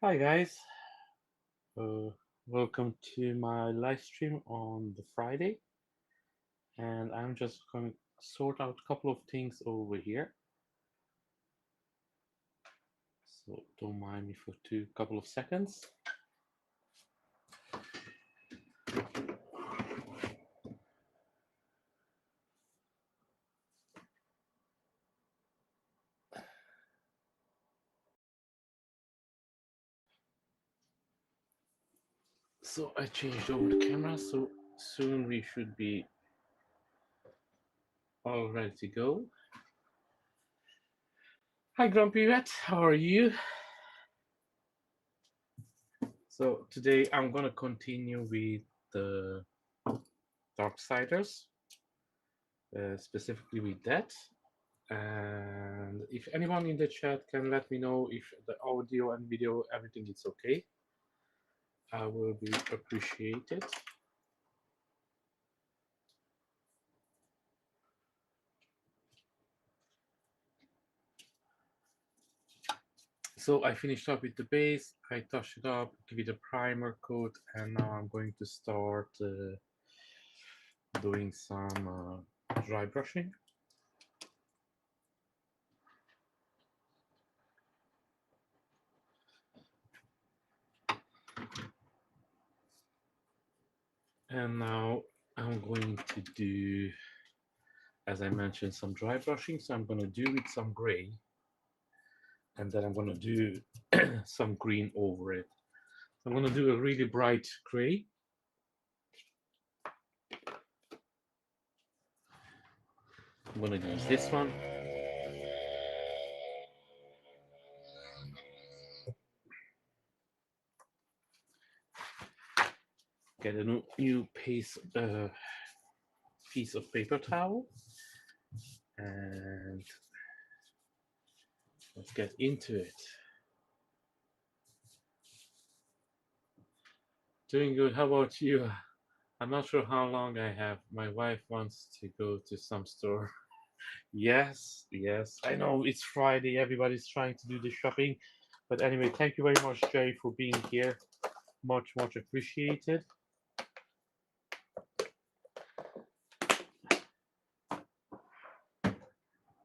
Hi guys, uh, welcome to my live stream on the Friday, and I'm just going to sort out a couple of things over here. So don't mind me for a couple of seconds. So I changed over the camera, so soon we should be all ready to go. Hi Grumpy Rat, how are you? So today I'm gonna continue with the Darksiders, specifically with that. And if anyone in the chat can let me know if the audio and video, everything is okay, I will be appreciated. So I finished up with the base, I touched it up, give it a primer coat, and now I'm going to start doing some dry brushing. And now I'm going to do, as I mentioned, some dry brushing. So I'm going to do with some gray, and then I'm going to do some green over it. I'm going to do a really bright gray. I'm going to use this one. Get a new piece of paper towel, and let's get into it. Doing good. How about you? I'm not sure how long I have. My wife wants to go to some store. Yes, yes. I know it's Friday. Everybody's trying to do the shopping. But anyway, thank you very much, Jay, for being here. Much, much appreciated.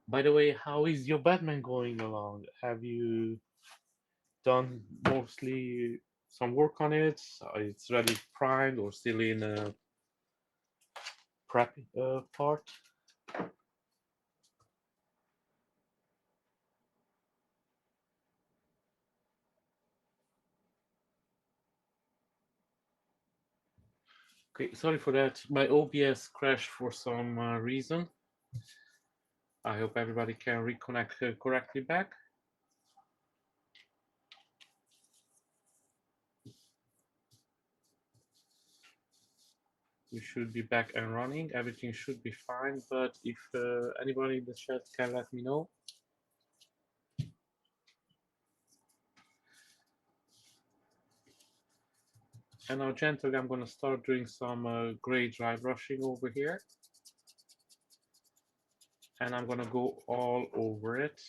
By the way, how is your Batman going along? Have you done mostly some work on it? It's ready primed or still in a prep part? Okay, sorry for that. My OBS crashed for some reason. I hope everybody can reconnect correctly back. We should be back and running. Everything should be fine, but if anybody in the chat can let me know. And now gently, I'm going to start doing some gray dry brushing over here. And I'm going to go all over it.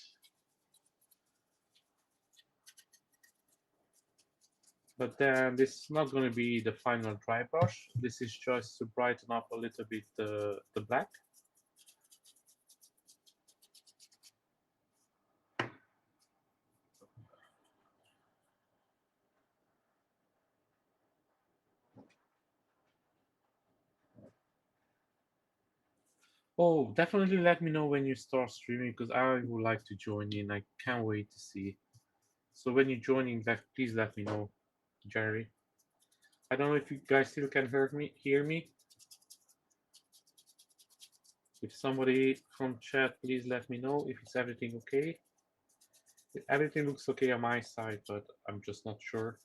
But then this is not going to be the final dry brush. This is just to brighten up a little bit the black. Oh, definitely let me know when you start streaming because I would like to join in. I can't wait to see. So when you join in, please let me know, Jerry. I don't know if you guys still can hear me. If somebody from chat, please let me know if it's everything okay. Everything looks okay on my side, but I'm just not sure.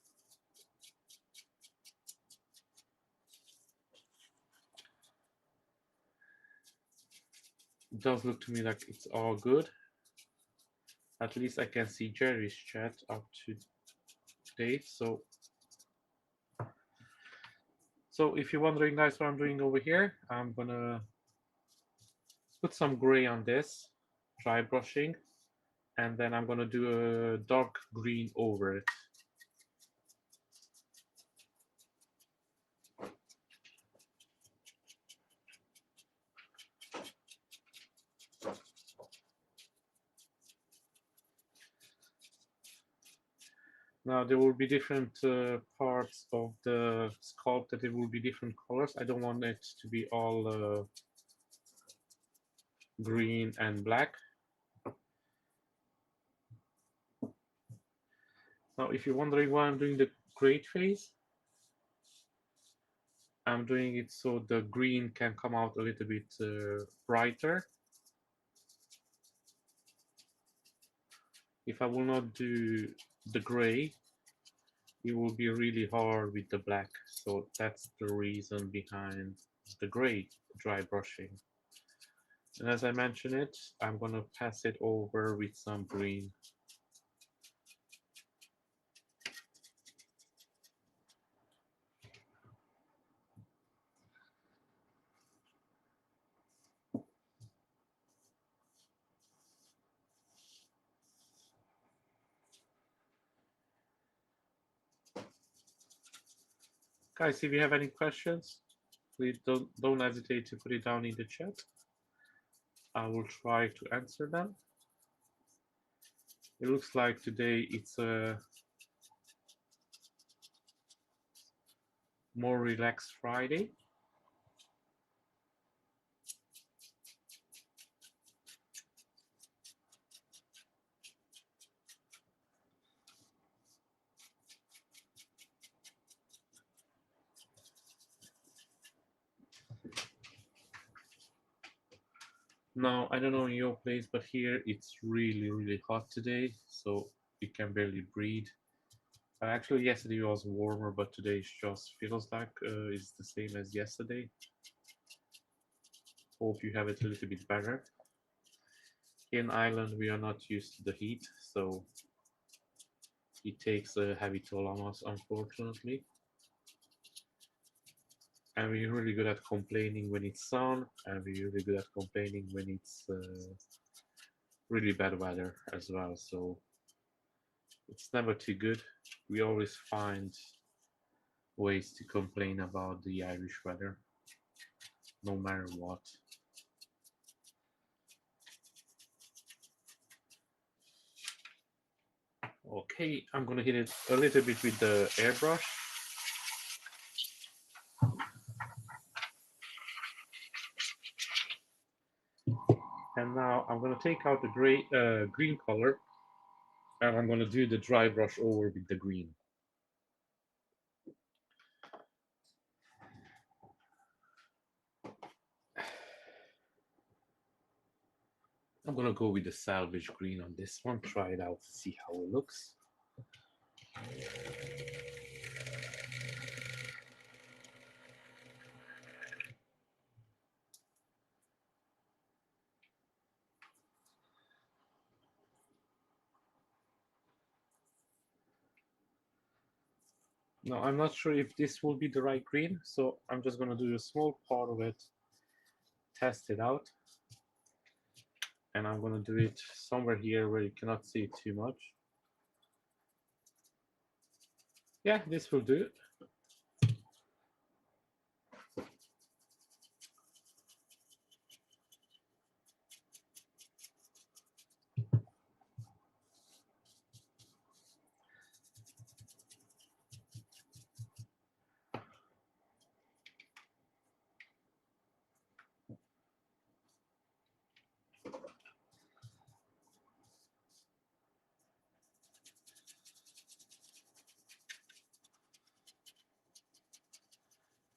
It does look to me like it's all good. At least I can see Jerry's chat up to date. So if you're wondering, guys, what I'm doing over here, I'm gonna put some gray on this, dry brushing, and then I'm gonna do a dark green over it. Now there will be different parts of the sculpt that it will be different colors. I don't want it to be all green and black. Now, if you're wondering why I'm doing the gray phase, I'm doing it so the green can come out a little bit brighter. If I will not do the gray, it will be really hard with the black. So that's the reason behind the gray dry brushing. And as I mentioned it, I'm gonna pass it over with some green. Guys, if you have any questions, please don't hesitate to put it down in the chat. I will try to answer them. It looks like today it's a more relaxed Friday. Now, I don't know in your place, but here it's really, really hot today, so you can barely breathe. Actually, yesterday was warmer, but today just feels like it's the same as yesterday. Hope you have it a little bit better. Here in Ireland, we are not used to the heat, so it takes a heavy toll on us, unfortunately. And we're really good at complaining when it's sun, and we're really good at complaining when it's really bad weather as well. So it's never too good. We always find ways to complain about the Irish weather, no matter what. Okay, I'm gonna hit it a little bit with the airbrush. And now I'm gonna take out the green color, and I'm gonna do the dry brush over with the green. I'm gonna go with the salvage green on this one, try it out, see how it looks. Now I'm not sure if this will be the right green, so I'm just gonna do a small part of it, test it out. And I'm gonna do it somewhere here where you cannot see it too much. Yeah, this will do.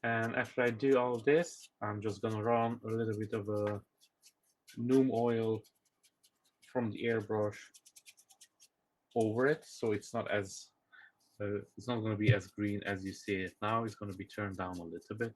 And after I do all this, I'm just gonna run a little bit of a Noom oil from the airbrush over it, so it's not going to be as green as you see it now. It's going to be turned down a little bit.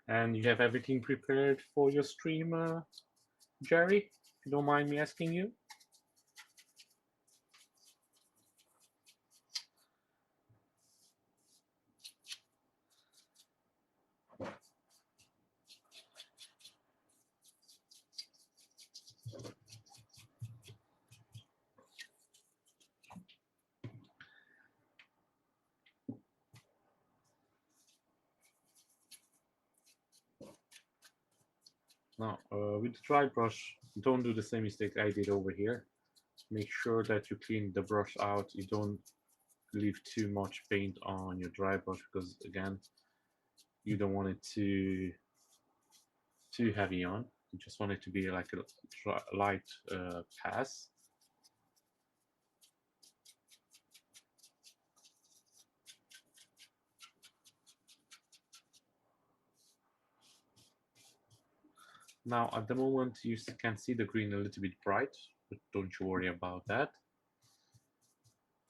And you have everything prepared for your stream, Jerry? you don't mind me asking you? Now, with the dry brush, don't do the same mistake I did over here. Make sure that you clean the brush out. You don't leave too much paint on your dry brush because, again, you don't want it too heavy on. You just want it to be like a light pass. Now, at the moment, you can see the green a little bit bright, but don't you worry about that.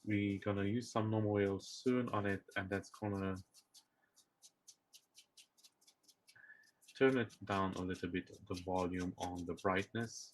We're gonna use some normal oil soon on it, and that's gonna turn it down a little bit, the volume on the brightness.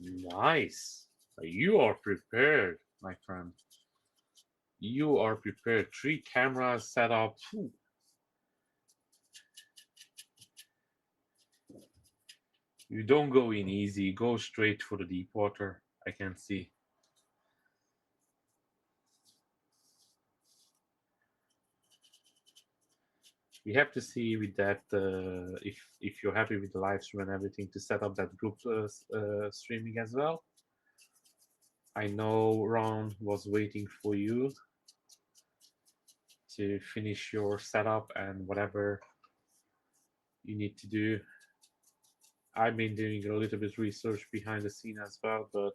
Nice. You are prepared, my friend. You are prepared. 3 cameras set up. Whew. You don't go in easy. Go straight for the deep water. I can see. We have to see with that if you're happy with the live stream and everything to set up that group streaming as well. I know Ron was waiting for you to finish your setup and whatever you need to do. I've been doing a little bit research behind the scene as well, but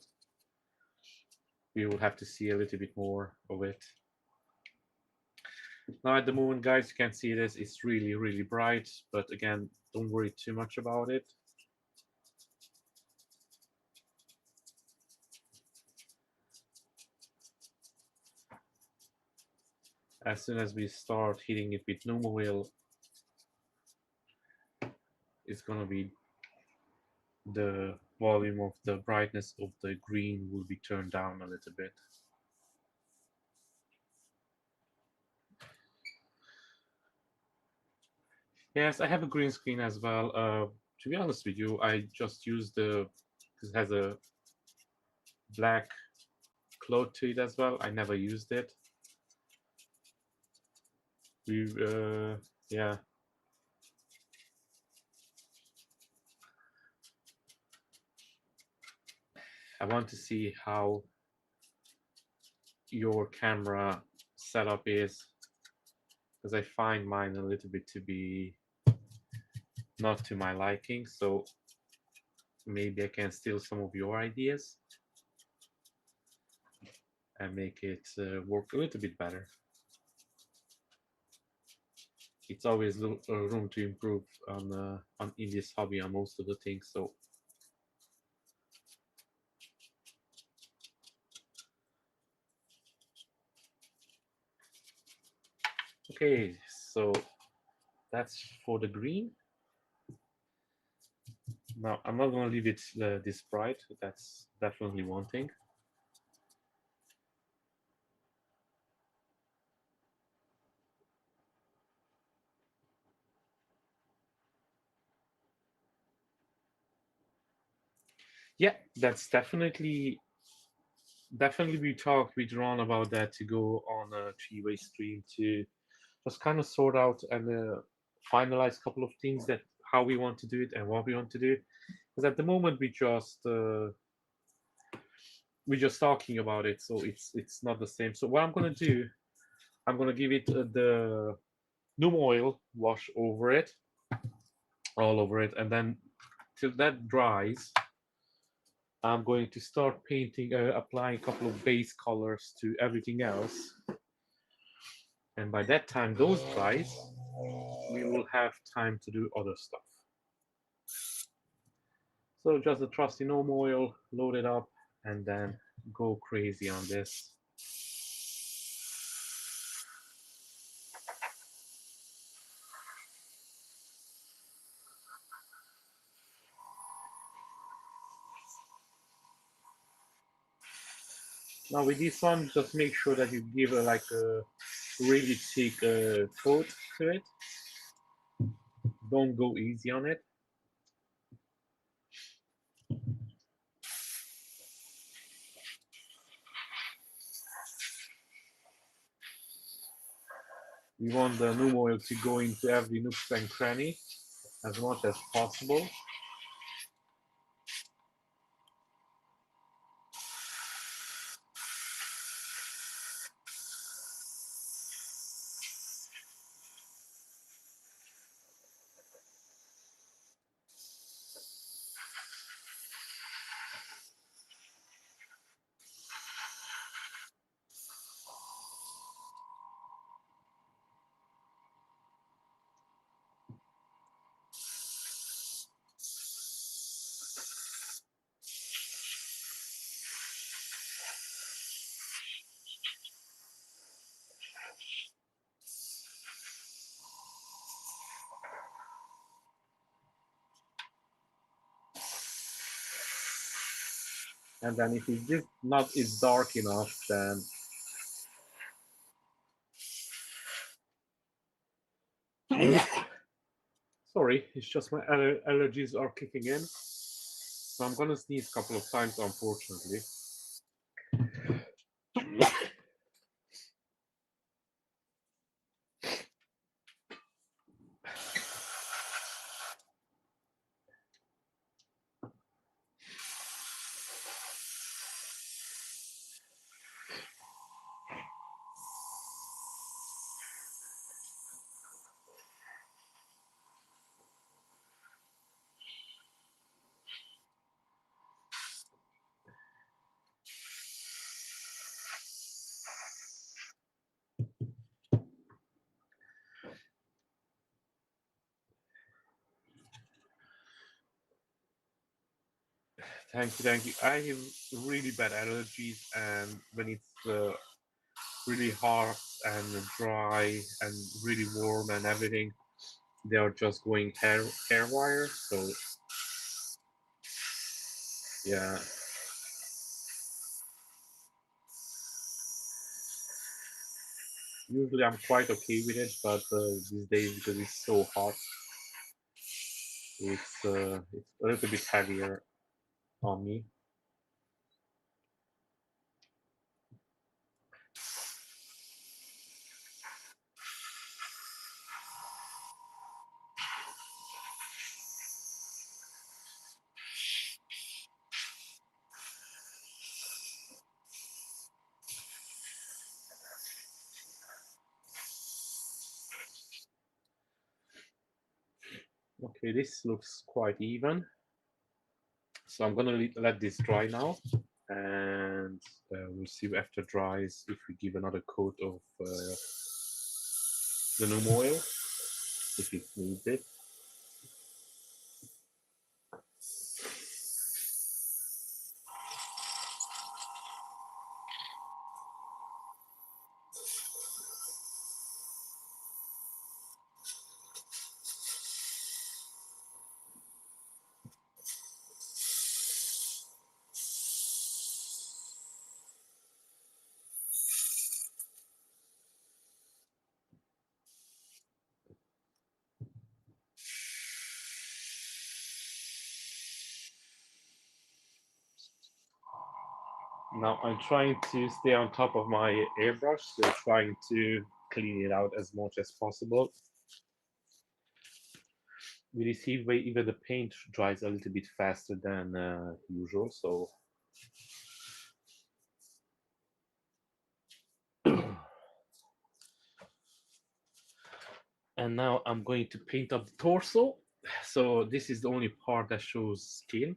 we will have to see a little bit more of it. Now at the moment, guys, you can see this. It's really, really bright, but again, don't worry too much about it. As soon as we start hitting it with normal wheel, it's gonna be the volume of the brightness of the green will be turned down a little bit. Yes, I have a green screen as well. To be honest with you, I just use because it has a black cloth to it as well. I never used it. We yeah. I want to see how your camera setup is because I find mine a little bit to be not to my liking, so maybe I can steal some of your ideas and make it work a little bit better. It's always room to improve on in this hobby on most of the things. So okay, so that's for the green. Now I'm not gonna leave it this bright. That's definitely one thing. Yeah, that's definitely we talked with Ron about that to go on a 3-way stream to just kind of sort out and finalize a couple of things that how we want to do it and what we want to do it. Because at the moment we're just talking about it, so it's not the same. So what I'm gonna do, I'm gonna give it the Noom oil wash over it, all over it, and then till that dries, I'm going to start painting, applying a couple of base colors to everything else. And by that time those dries, we will have time to do other stuff. So just the trusty Noom oil, load it up, and then go crazy on this. Now with this one, just make sure that you give like a really thick coat to it. Don't go easy on it. We want the Noom oil to go into every nook and cranny as much as possible. And then if it's just not is dark enough, then sorry, it's just my allergies are kicking in. So I'm gonna sneeze a couple of times, unfortunately. Thank you, thank you. I have really bad allergies, and when it's really hot and dry and really warm and everything, they are just going hair wire. So yeah. Usually I'm quite okay with it, but these days because it's so hot, it's a little bit heavier on me. Okay, this looks quite even. So I'm gonna let this dry now, and we'll see after dries if we give another coat of the Noom oil if it needs it. Now I'm trying to stay on top of my airbrush, so trying to clean it out as much as possible. with this heat wave, even the paint dries a little bit faster than usual. So, and now I'm going to paint up the torso. So this is the only part that shows skin.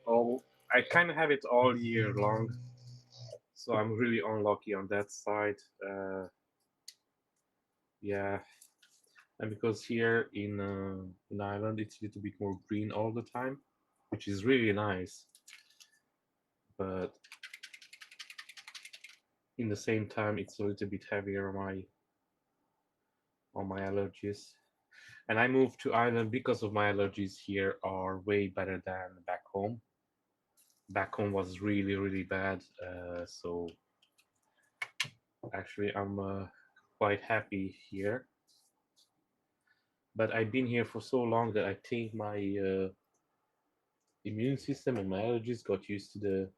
Oh, I kind of have it all year long, so I'm really unlucky on that side. Yeah, and because here in Ireland it's a little bit more green all the time, which is really nice. But in the same time, it's a little bit heavier on my allergies. And I moved to Ireland because of my allergies here are way better than back home. Back home was really, really bad. So actually, I'm quite happy here. But I've been here for so long that I think my immune system and my allergies got used to the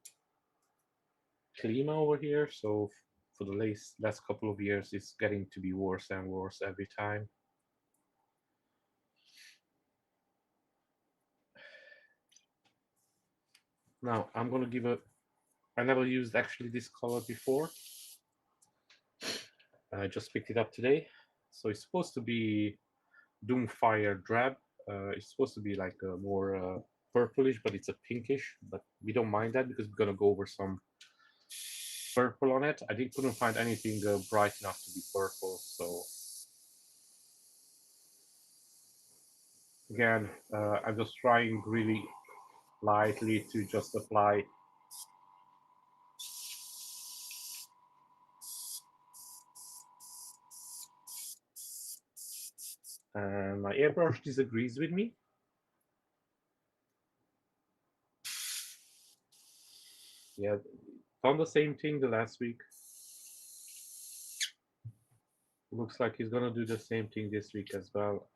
klima over here. So for the last couple of years, it's getting to be worse and worse every time. Now I'm gonna give a. I never used actually this color before. I just picked it up today. So it's supposed to be Doomfire Drab. It's supposed to be like a more purplish, but it's a pinkish. But we don't mind that because we're gonna go over some purple on it. Couldn't find anything bright enough to be purple. So again, I'm just trying really lightly to just apply. And my airbrush disagrees with me. Yeah, done the same thing the last week. Looks like he's gonna do the same thing this week as well.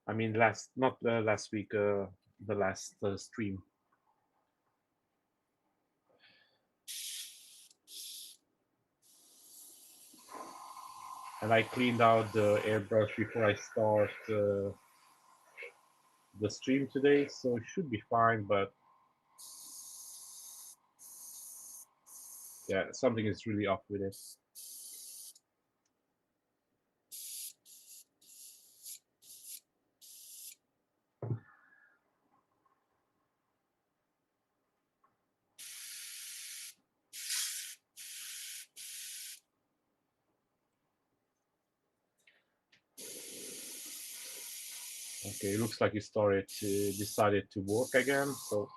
I mean, not last week, the last stream. And I cleaned out the airbrush before I start the stream today, so it should be fine. But yeah, something is really up with it. Okay, it looks like it decided to work again. So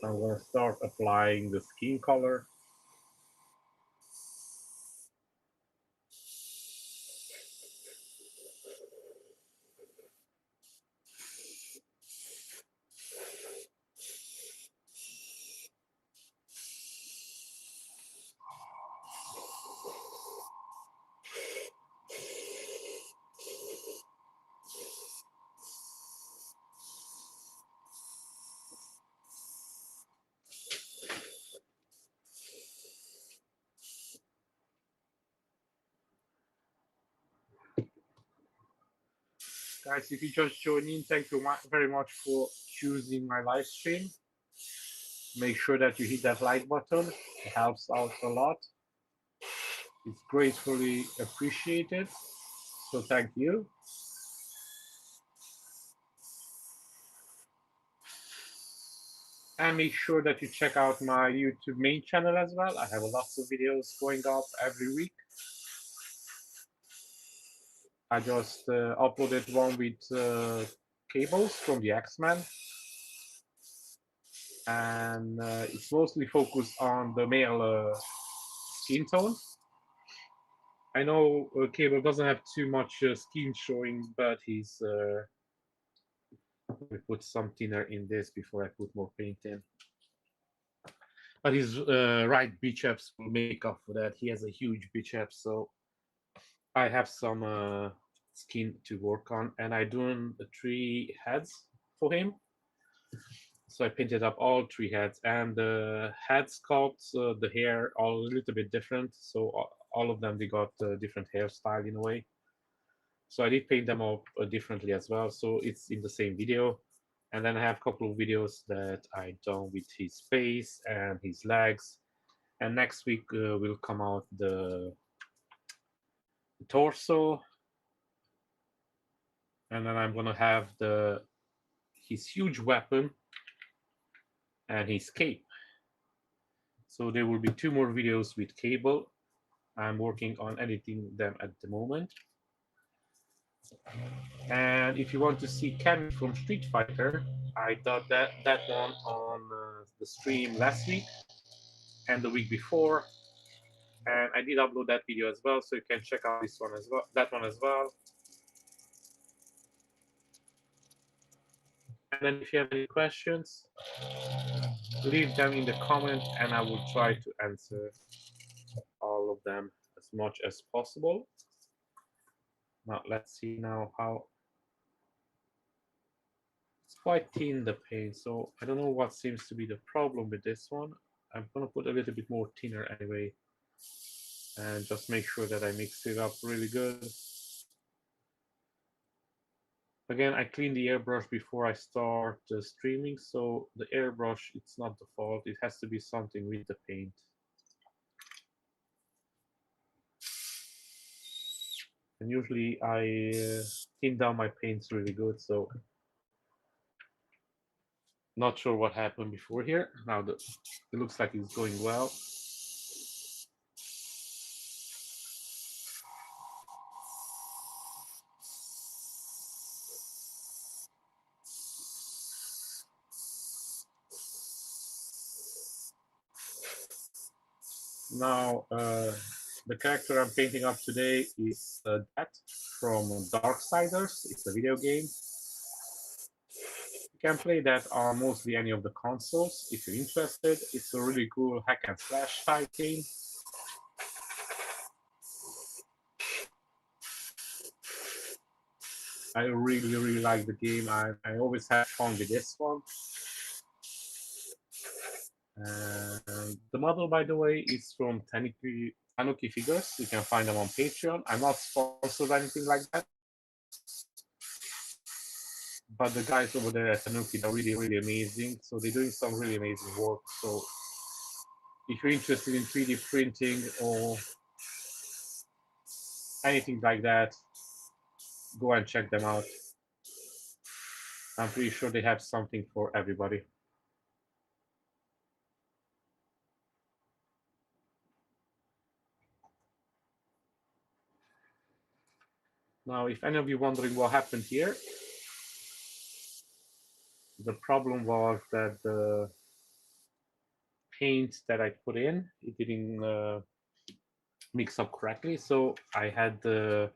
I'm gonna start applying the skin color. Guys, if you just joined in, thank you very much for choosing my live stream. Make sure that you hit that like button. It helps out a lot. It's gratefully appreciated. So thank you. And make sure that you check out my YouTube main channel as well. I have lots of videos going up every week. I just uploaded one with cables from the X-Men. And it's mostly focused on the male skin tone. I know Cable doesn't have too much skin showing, but he's. Let me put some thinner in this before I put more paint in. But his right biceps will make up for that. He has a huge biceps, so I have some skin to work on, and I doing the 3 heads for him. So I painted up all 3 heads, and the head sculpts, the hair, all a little bit different. So all of them, they got a different hairstyle in a way. So I did paint them up differently as well. So it's in the same video. And then I have a couple of videos that I done with his face and his legs. And next week will come out the torso, and then I'm gonna have his huge weapon and his cape. So there will be 2 more videos with Cable. I'm working on editing them at the moment. And if you want to see Cammy from Street Fighter, I did that one on the stream last week and the week before, and I did upload that video as well, so you can check out this one as well, that one as well. And then if you have any questions, leave them in the comment, and I will try to answer all of them as much as possible. Now let's see now how it's quite thin, the paint, so I don't know what seems to be the problem with this one. I'm gonna put a little bit more thinner anyway, and just make sure that I mix it up really good. Again, I clean the airbrush before I start streaming, so the airbrush, it's not the fault. It has to be something with the paint. And usually I thin down my paints really good, so not sure what happened before here. Now it looks like it's going well. Now the character I'm painting up today is that from Darksiders. It's a video game. You can play that on mostly any of the consoles if you're interested. It's a really cool hack and slash type game. I really like the game. I always have fun with this one. And the model, by the way, is from Tanuki Figures. You can find them on Patreon. I'm not sponsored or anything like that. But the guys over there at Tanuki are really amazing. So they're doing some really amazing work. So if you're interested in 3D printing or anything like that, go and check them out. I'm pretty sure they have something for everybody. Now, if any of you wondering what happened here, the problem was that the paint that I put in, it didn't mix up correctly. So I had the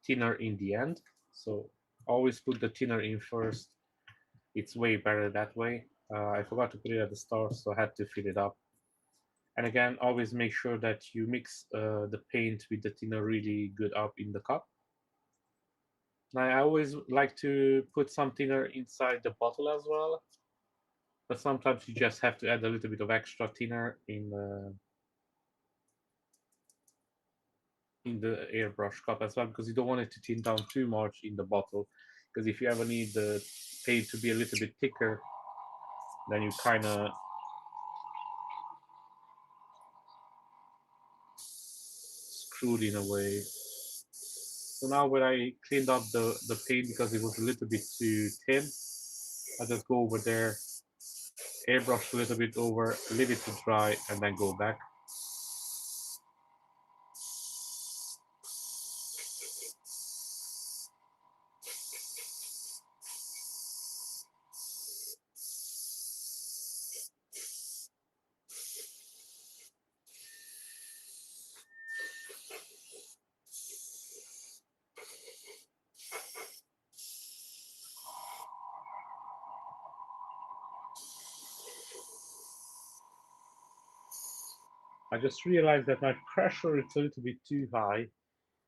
thinner in the end. So always put the thinner in first. It's way better that way. I forgot to put it at the start, so I had to fill it up. And again, always make sure that you mix the paint with the thinner really good up in the cup. Now, I always like to put some thinner inside the bottle as well, but sometimes you just have to add a little bit of extra thinner in the airbrush cup as well, because you don't want it to thin down too much in the bottle, because if you ever need the paint to be a little bit thicker, then you kind of screwed in a way. So now when I cleaned up the paint because it was a little bit too thin, I just go over there, airbrush a little bit over, leave it to dry, and then go back. I just realized that my pressure is a little bit too high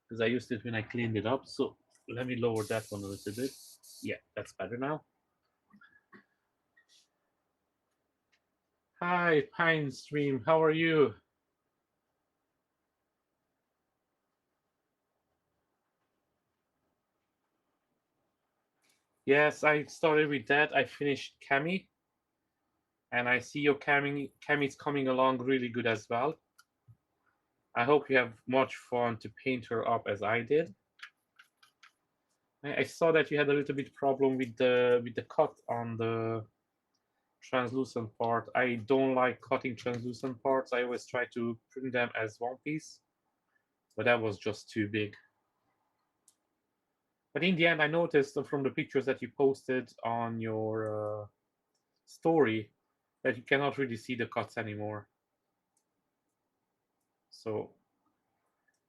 because I used it when I cleaned it up. So let me lower that one a little bit. Yeah, that's better now. Hi, Pine Stream. How are you? Yes, I started with that. I finished Cami, and I see your Cami's coming along really good as well. I hope you have much fun to paint her up as I did. I saw that you had a little bit problem with the cut on the translucent part. I don't like cutting translucent parts. I always try to print them as one piece, but that was just too big. But in the end, I noticed from the pictures that you posted on your story that you cannot really see the cuts anymore.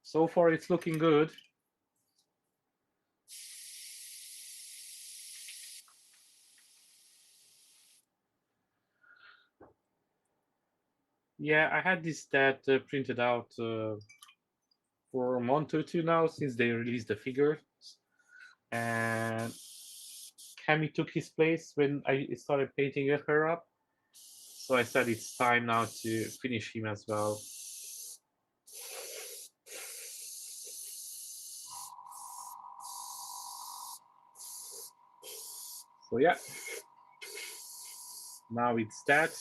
So far it's looking good. Yeah, I had this stat printed out for a month or two now since they released the figures, and Cammy took his place when I started painting her up. So I said it's time now to finish him as well. So yeah, now it's that,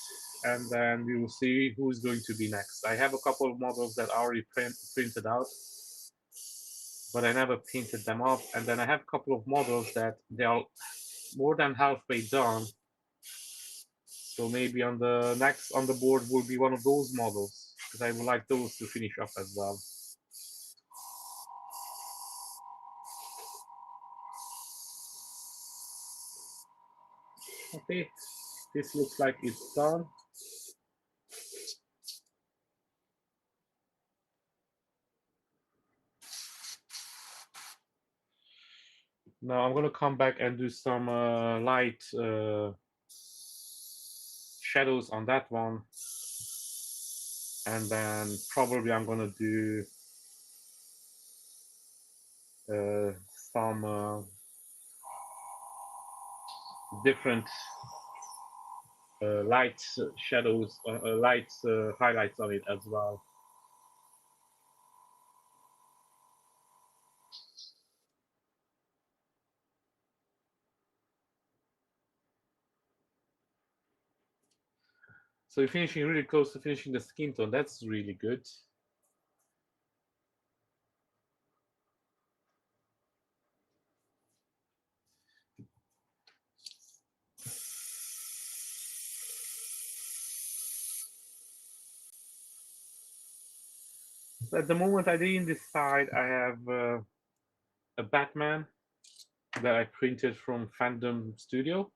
and then we will see who's going to be next. I have a couple of models that are already printed out, but I never painted them up. And then I have a couple of models that they are more than halfway done. So maybe on the next on the board will be one of those models, because I would like those to finish up as well. Okay, this looks like it's done. Now I'm gonna come back and do some light shadows on that one, and then probably I'm gonna do some different light shadows, light highlights on it as well. So you're finishing really close to finishing the skin tone. That's really good. At the moment, I didn't decide. I have a Batman that I printed from Fandom Studio.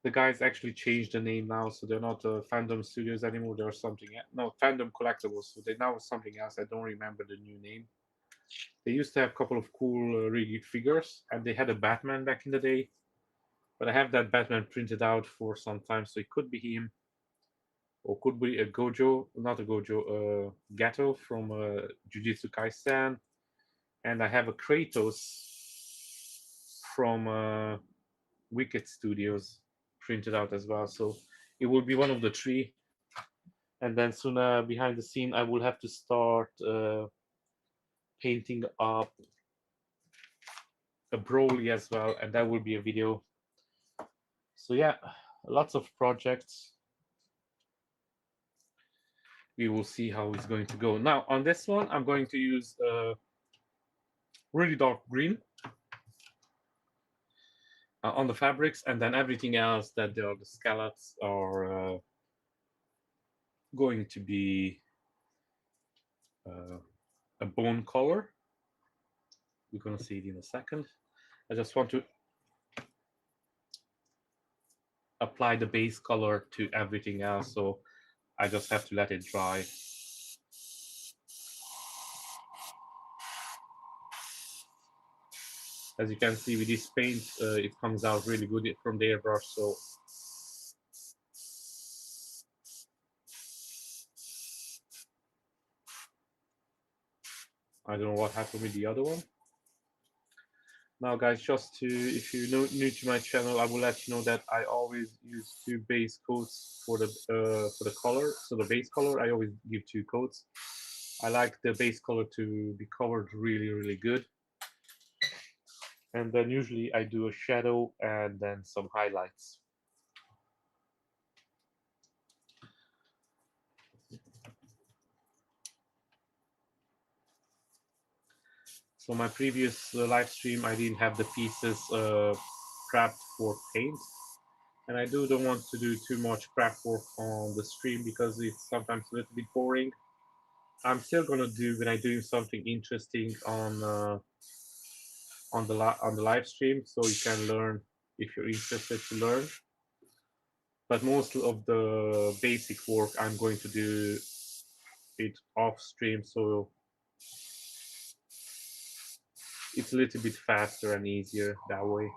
The guys actually changed the name now, so they're not Fandom Studios anymore. They're something no Fandom Collectibles. So they now something else. I don't remember the new name. They used to have a couple of cool, really good figures, and they had a Batman back in the day. But I have that Batman printed out for some time, so it could be him, or could be a Gojo, not a Gojo, Gato from Jujutsu Kaisen, and I have a Kratos from Wicked Studios printed out as well. So it will be one of the three. And then soon behind the scene, I will have to start painting up a Broly as well, and that will be a video. So yeah, lots of projects. We will see how it's going to go. Now on this one, I'm going to use really dark green on the fabrics, and then everything else that the scallops are going to be a bone color. We're going to see it in a second. I just want to apply the base color to everything else, so I just have to let it dry. As you can see with this paint, it comes out really good from the airbrush. So I don't know what happened with the other one. Now, guys, just to, if you're new to my channel, I will let you know that I always use two base coats for the color. So the base color, I always give two coats. I like the base color to be covered really good. And then usually I do a shadow and then some highlights. So my previous live stream, I didn't have the pieces prepped for paint. And I don't want to do too much prep work on the stream because it's sometimes a little bit boring. I'm still gonna do when I'm doing something interesting on the live stream, so you can learn if you're interested to learn. But most of the basic work I'm going to do it off stream, so it's a little bit faster and easier that way.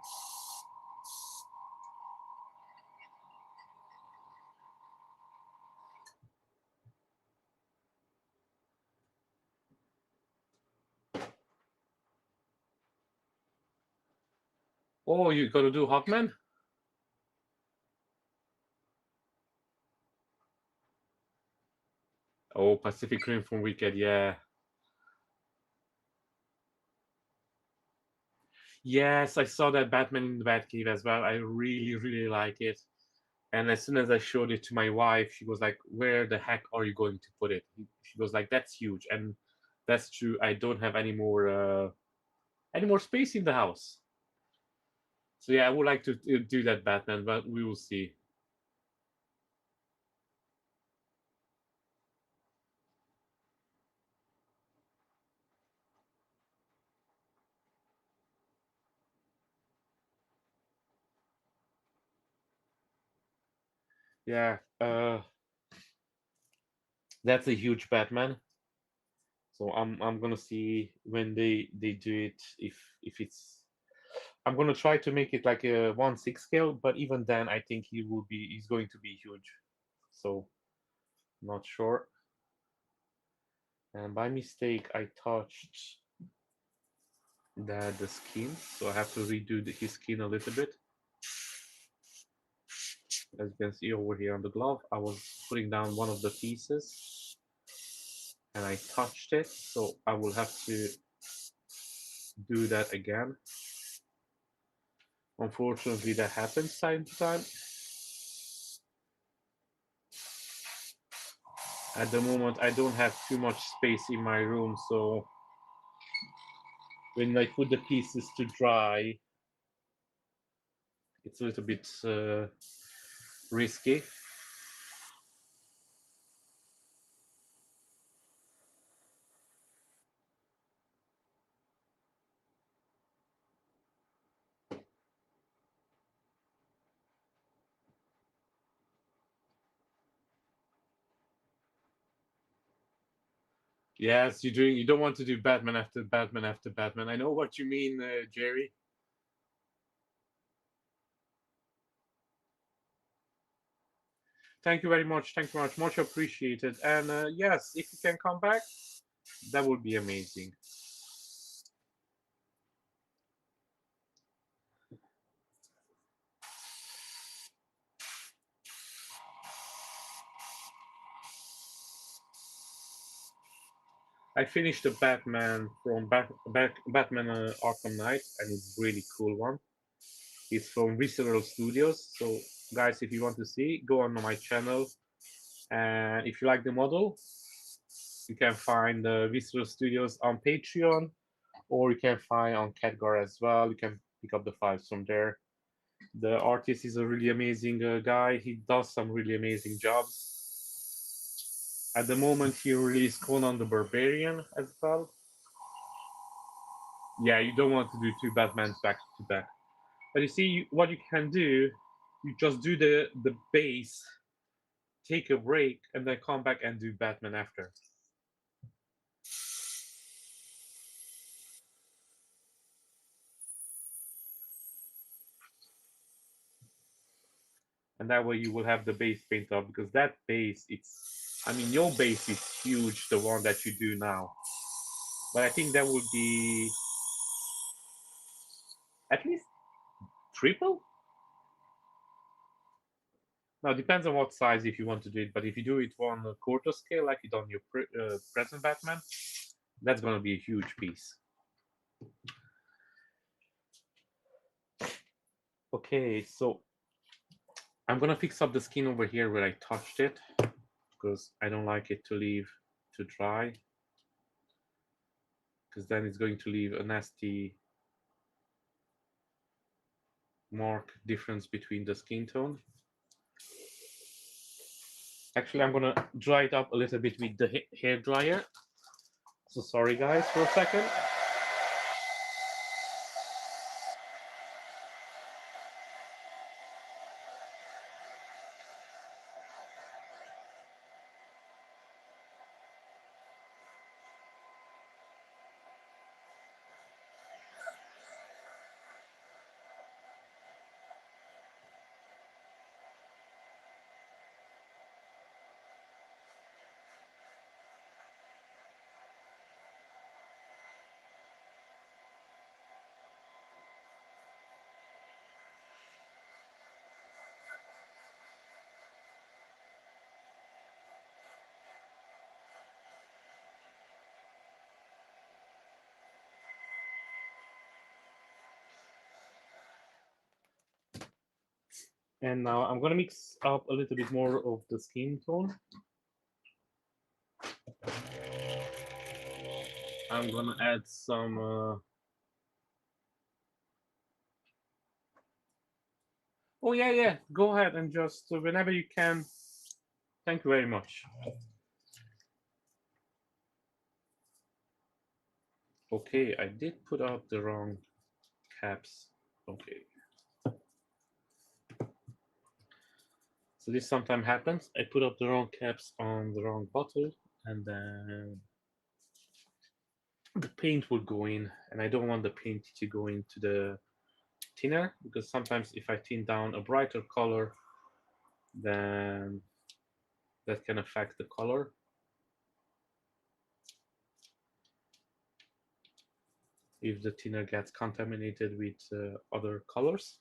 Oh, you're gonna do Hawkman? Oh, Pacific Rim from Wicked, yeah. Yes, I saw that Batman in the Batcave as well. I really like it. And as soon as I showed it to my wife, she was like, "Where the heck are you going to put it?" She was like, "That's huge," and that's true. I don't have any more space in the house. So yeah, I would like to do that Batman, but we will see. Yeah, that's a huge Batman. So I'm gonna see when they do it if it's. I'm gonna try to make it like a 1/6 scale, but even then, I think he's going to be huge. So not sure. And by mistake, I touched the skin, so I have to redo his skin a little bit. As you can see over here on the glove, I was putting down one of the pieces and I touched it, so I will have to do that again. Unfortunately, that happens time to time. At the moment, I don't have too much space in my room, so when I put the pieces to dry, it's a little bit risky. Yes, you don't want to do Batman after Batman after Batman. I know what you mean, Jerry. Thank you very much. Thank you very much. Much appreciated. And yes, if you can come back, that would be amazing. I finished the Batman from Batman Arkham Knight, and it's a really cool one. It's from Visceral Studios. So, guys, if you want to see, go on my channel. And if you like the model, you can find the Visceral Studios on Patreon, or you can find on Khadgar as well. You can pick up the files from there. The artist is a really amazing guy. He does some really amazing jobs. At the moment, he released Conan the Barbarian as well. Yeah, you don't want to do two Batmans back to back. But you see, what you can do, you just do the base, take a break, and then come back and do Batman after. And that way you will have the base paint up because that base, I mean, your base is huge, the one that you do now. but I think that would be at least triple. Now it depends on what size if you want to do it, but if you do it on a quarter scale like you done your present Batman, that's gonna be a huge piece. Okay, so I'm gonna fix up the skin over here where I touched it because I don't like it to leave to dry, because then it's going to leave a nasty mark difference between the skin tone. Actually, I'm gonna dry it up a little bit with the hair dryer. So sorry guys for a second. And now I'm gonna mix up a little bit more of the skin tone. I'm gonna add some oh yeah, go ahead and just whenever you can. Thank you very much. Okay, I did put out the wrong caps. Okay. So this sometimes happens. I put up the wrong caps on the wrong bottle, and then the paint will go in, and I don't want the paint to go into the thinner, because sometimes if I thin down a brighter color, then that can affect the color. If the thinner gets contaminated with other colors.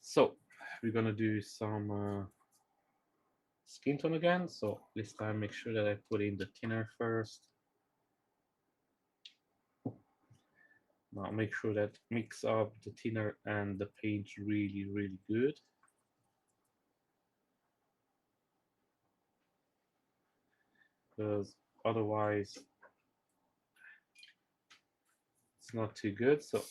So we're gonna do some skin tone again. So this time make sure that I put in the thinner first. Now make sure that mix up the thinner and the paint really, really good. Because otherwise it's not too good. So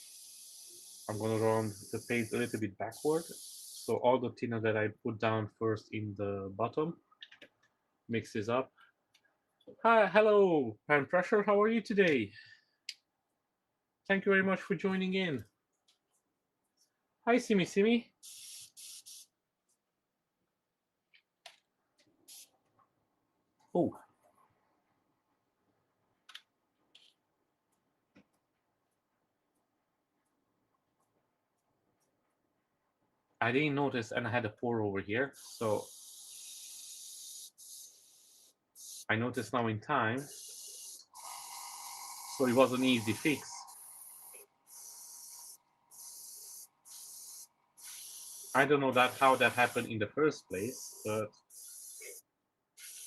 I'm gonna run the paint a little bit backward. So all the thinner that I put down first in the bottom mixes up. Hi, hello, Pan Pressure. How are you today? Thank you very much for joining in. Hi, Simi Simi. Oh. I didn't notice, and I had a pour over here, so I noticed now in time. So it was an easy fix. I don't know how that happened in the first place, but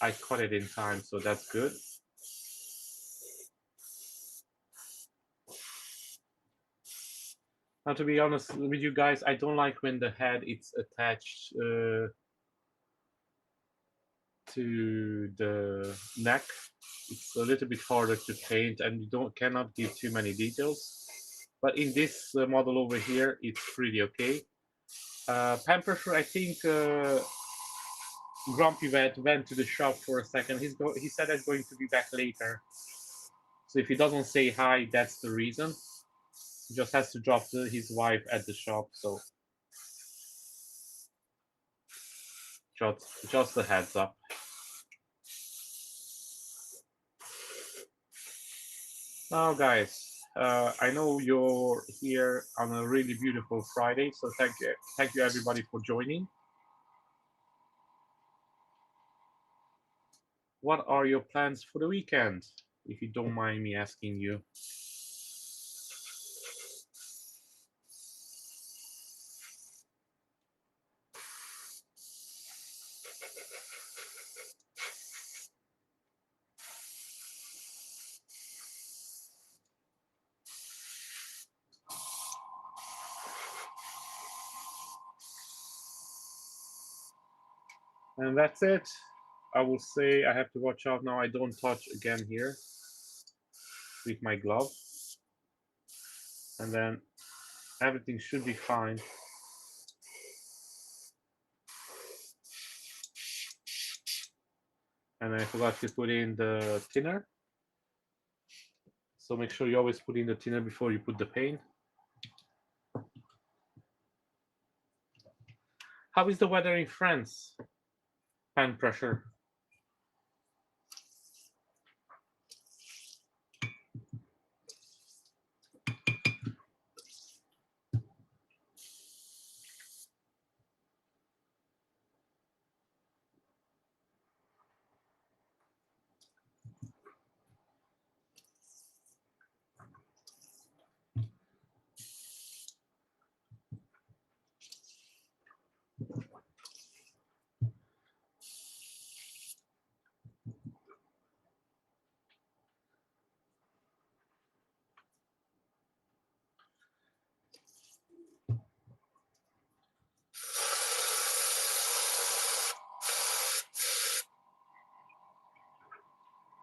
I caught it in time, so that's good. Now, to be honest with you guys, I don't like when the head is attached to the neck. It's a little bit harder to paint, and you cannot give too many details. But in this model over here, it's pretty okay. Pampersure, I think Grumpy went to the shop for a second. He said he's going to be back later. So if he doesn't say hi, that's the reason. He just has to drop his wife at the shop. So Just a heads up. Now, guys, I know you're here on a really beautiful Friday, so thank you everybody for joining. What are your plans for the weekend, if you don't mind me asking you? And that's it. I will say I have to watch out now I don't touch again here with my glove. And then everything should be fine. And I forgot to put in the thinner. So make sure you always put in the thinner before you put the paint. How is the weather in France? Pan pressure.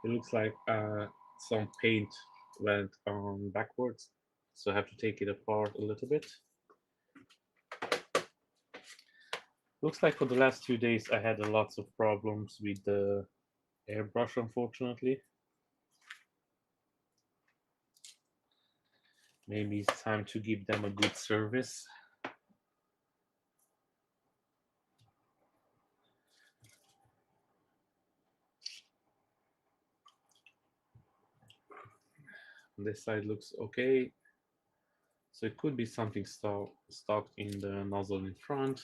It looks like some paint went on backwards, so I have to take it apart a little bit. Looks like for the last 2 days I had lots of problems with the airbrush, unfortunately. Maybe it's time to give them a good service. This side looks okay. So it could be something stuck in the nozzle in front.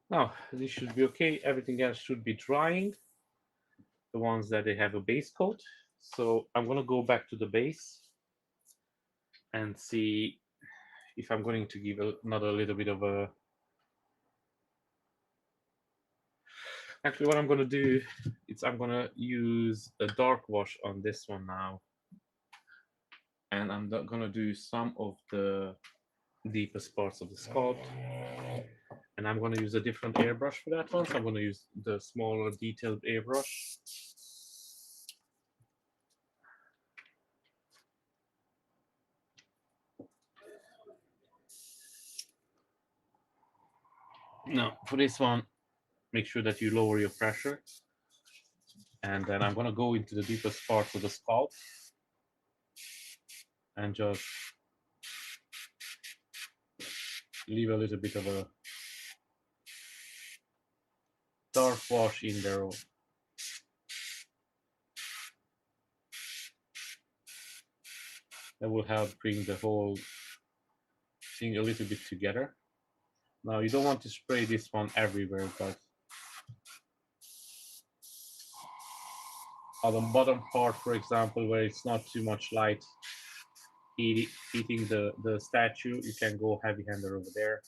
Now, this should be okay. Everything else should be drying. The ones that they have a base coat. So I'm gonna go back to the base and see if I'm going to give another little bit of a... Actually, what I'm gonna do is I'm gonna use a dark wash on this one now. And I'm gonna do some of the deepest parts of the sculpt. And I'm gonna use a different airbrush for that one. So I'm gonna use the smaller detailed airbrush. Now, for this one, make sure that you lower your pressure. And then I'm gonna go into the deepest parts of the sculpt and just leave a little bit of a dark wash in there. That will help bring the whole thing a little bit together. Now, you don't want to spray this one everywhere, but on the bottom part, for example, where it's not too much light hitting the statue, you can go heavy-handed over there.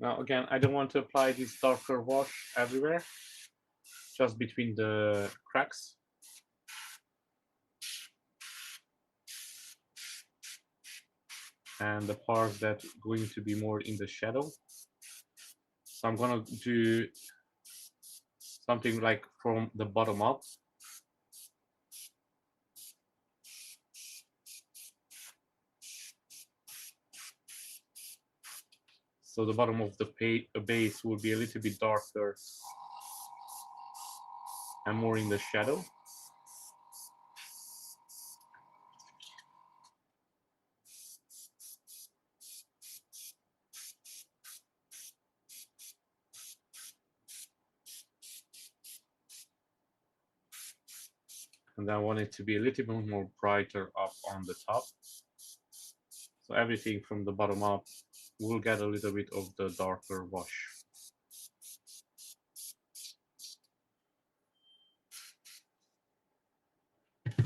Now, again, I don't want to apply this darker wash everywhere, just between the cracks. and the part that's going to be more in the shadow. So I'm gonna do something like from the bottom up. So the bottom of the base will be a little bit darker and more in the shadow. And I want it to be a little bit more brighter up on the top. So everything from the bottom up will get a little bit of the darker wash.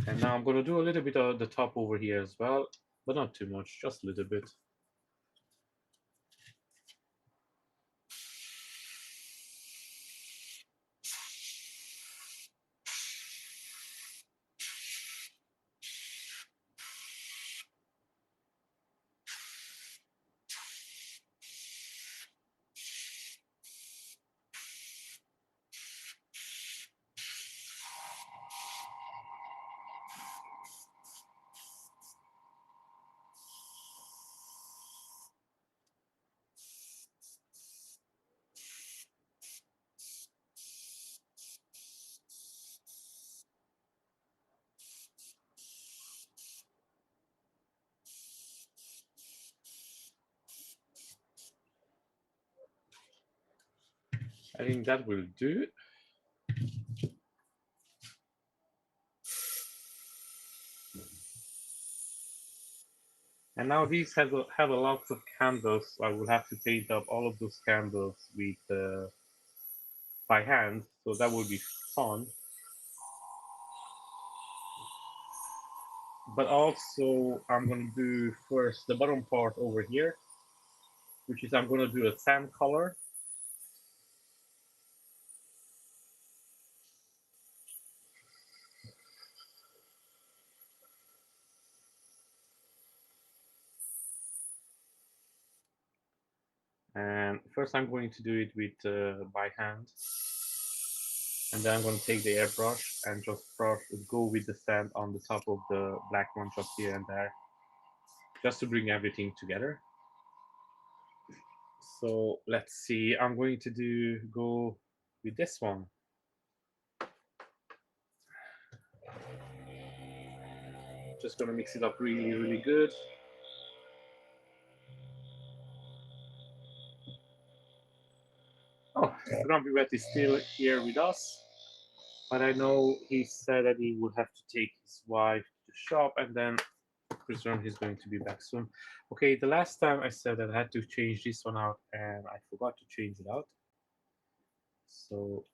And now I'm going to do a little bit of the top over here as well, but not too much, just a little bit. I think that will do. And now these have a lot of candles. I will have to paint up all of those candles with by hand, so that will be fun. But also I'm going to do first the bottom part over here, which is I'm going to do a sand color. And first I'm going to do it with by hand, and then I'm going to take the airbrush and just go with the sand on the top of the black one just here and there, just to bring everything together. So let's see, I'm going to go with this one. Just going to mix it up really, really good. Oh, Grumpy Rat is still here with us, but I know he said that he would have to take his wife to the shop, and then presume he's going to be back soon. Okay, the last time I said that I had to change this one out, and I forgot to change it out. So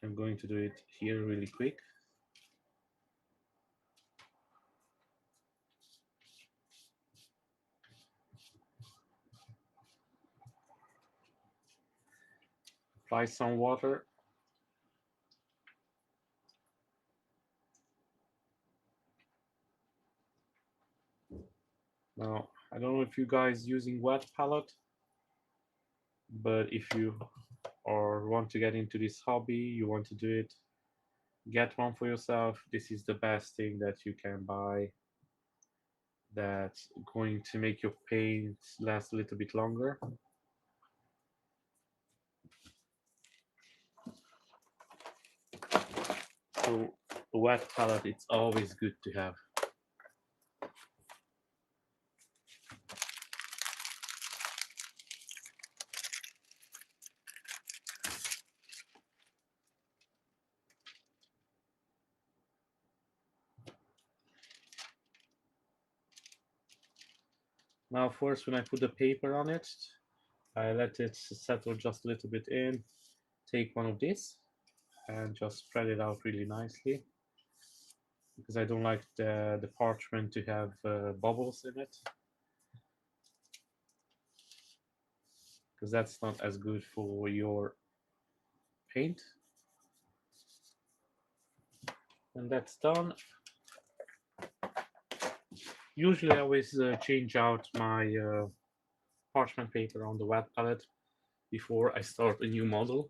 I'm going to do it here really quick. Apply some water. Now, I don't know if you guys using wet palette, but if you want to get into this hobby, you want to do it, get one for yourself. This is the best thing that you can buy that's going to make your paint last a little bit longer. So a wet palette, it's always good to have. Now first, when I put the paper on it, I let it settle just a little bit in. Take one of these and just spread it out really nicely, because I don't like the parchment to have bubbles in it, because that's not as good for your paint. And that's done. Usually I always change out my parchment paper on the wet palette before I start a new model.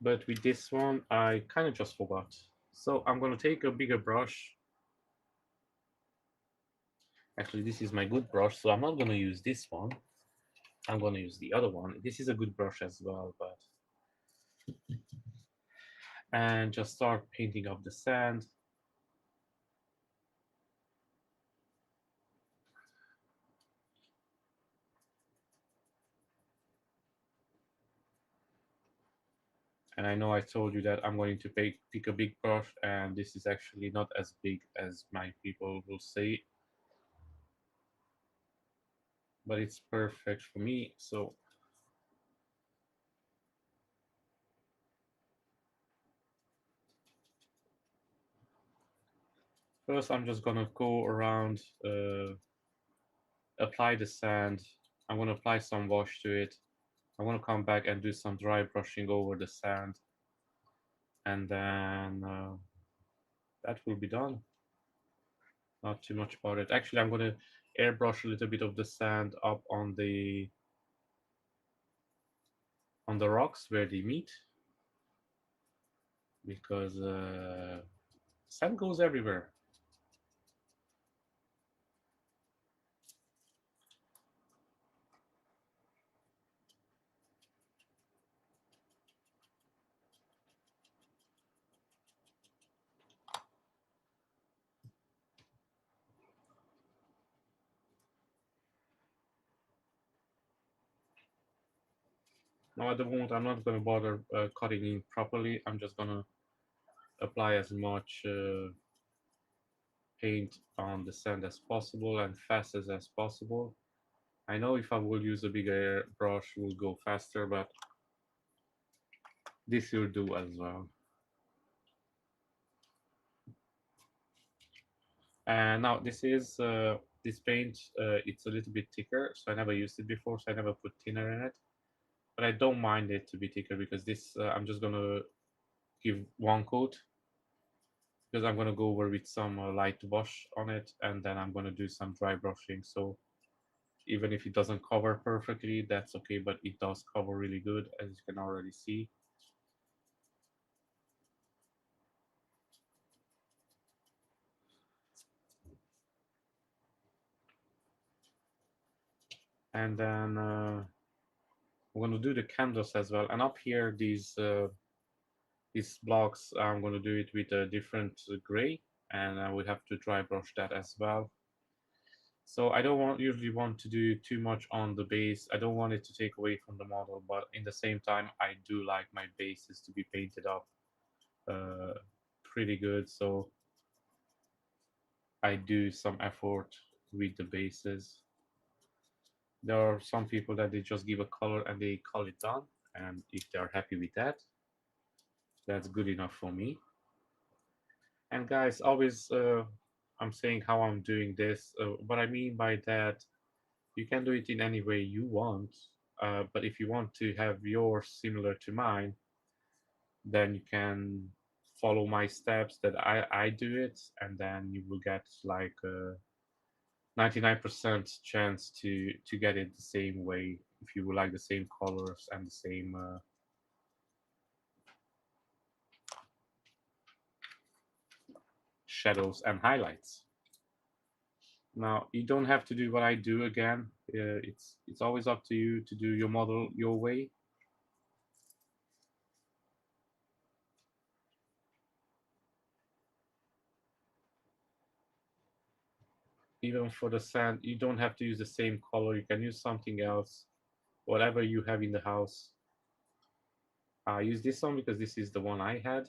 But with this one, I kind of just forgot. So I'm going to take a bigger brush. Actually, this is my good brush, so I'm not going to use this one. I'm going to use the other one. This is a good brush as well, but... And just start painting up the sand. And I know I told you that I'm going to pick a big brush, and this is actually not as big as my people will say, but it's perfect for me. So first I'm just gonna go around, apply the sand. I'm gonna apply some wash to it. I'm gonna come back and do some dry brushing over the sand, and then that will be done. Not too much about it. Actually, I'm gonna airbrush a little bit of the sand up on the rocks where they meet, because sand goes everywhere. Now at the moment, I'm not gonna bother cutting in properly. I'm just gonna apply as much paint on the sand as possible and fast as possible. I know if I will use a bigger brush, it will go faster, but this will do as well. And now this paint. It's a little bit thicker, so I never used it before, so I never put thinner in it. But I don't mind it to be thicker because this I'm just gonna give one coat, because I'm gonna go over with some light wash on it, and then I'm gonna do some dry brushing. So even if it doesn't cover perfectly, that's okay, but it does cover really good, as you can already see. And then I'm gonna do the canvas as well. And up here, these blocks, I'm gonna do it with a different gray, and I would have to dry brush that as well. So I don't usually want to do too much on the base. I don't want it to take away from the model, but in the same time, I do like my bases to be painted up uh, pretty good. So I do some effort with the bases. There are some people that they just give a color and they call it done. And if they're happy with that, that's good enough for me. And guys, always I'm saying how I'm doing this. What I mean by that, you can do it in any way you want. But if you want to have yours similar to mine, then you can follow my steps that I do it, and then you will get like a 99% chance to get it the same way if you would like the same colors and the same shadows and highlights. Now you don't have to do what I do again. It's always up to you to do your model your way. Even for the sand, you don't have to use the same color. You can use something else, whatever you have in the house. I use this one because this is the one I had.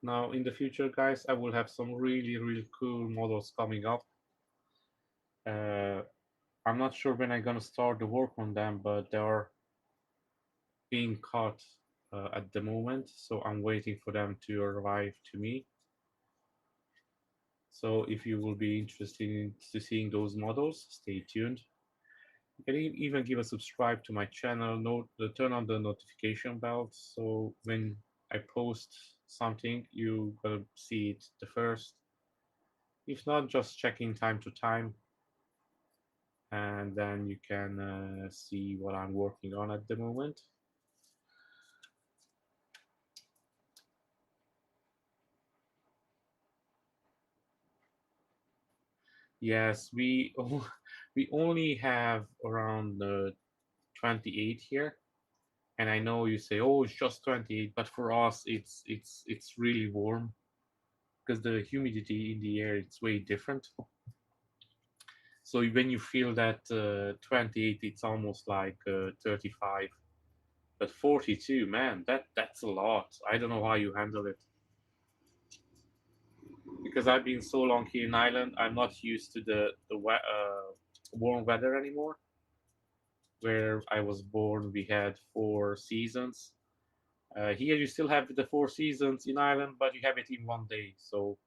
Now in the future, guys, I will have some really cool models coming up. Uh, I'm not sure when I'm gonna start the work on them, but they are being cut at the moment, so I'm waiting for them to arrive to me. So if you will be interested in to seeing those models, stay tuned. You can even give a subscribe to my channel, turn on the notification bell, so when I post something, you gonna see it the first. If not, just checking time to time, and then you can see what I'm working on at the moment. Yes, we only have around 28 here, and I know you say, "Oh, it's just 28," but for us, it's really warm because the humidity in the air it's way different. So when you feel that 28, it's almost like 35. But 42, man, that's a lot. I don't know how you handle it because I've been so long here in Ireland. I'm not used to the warm weather anymore. Where I was born, we had 4 seasons. Here, you still have the 4 seasons in Ireland, but you have it in one day. So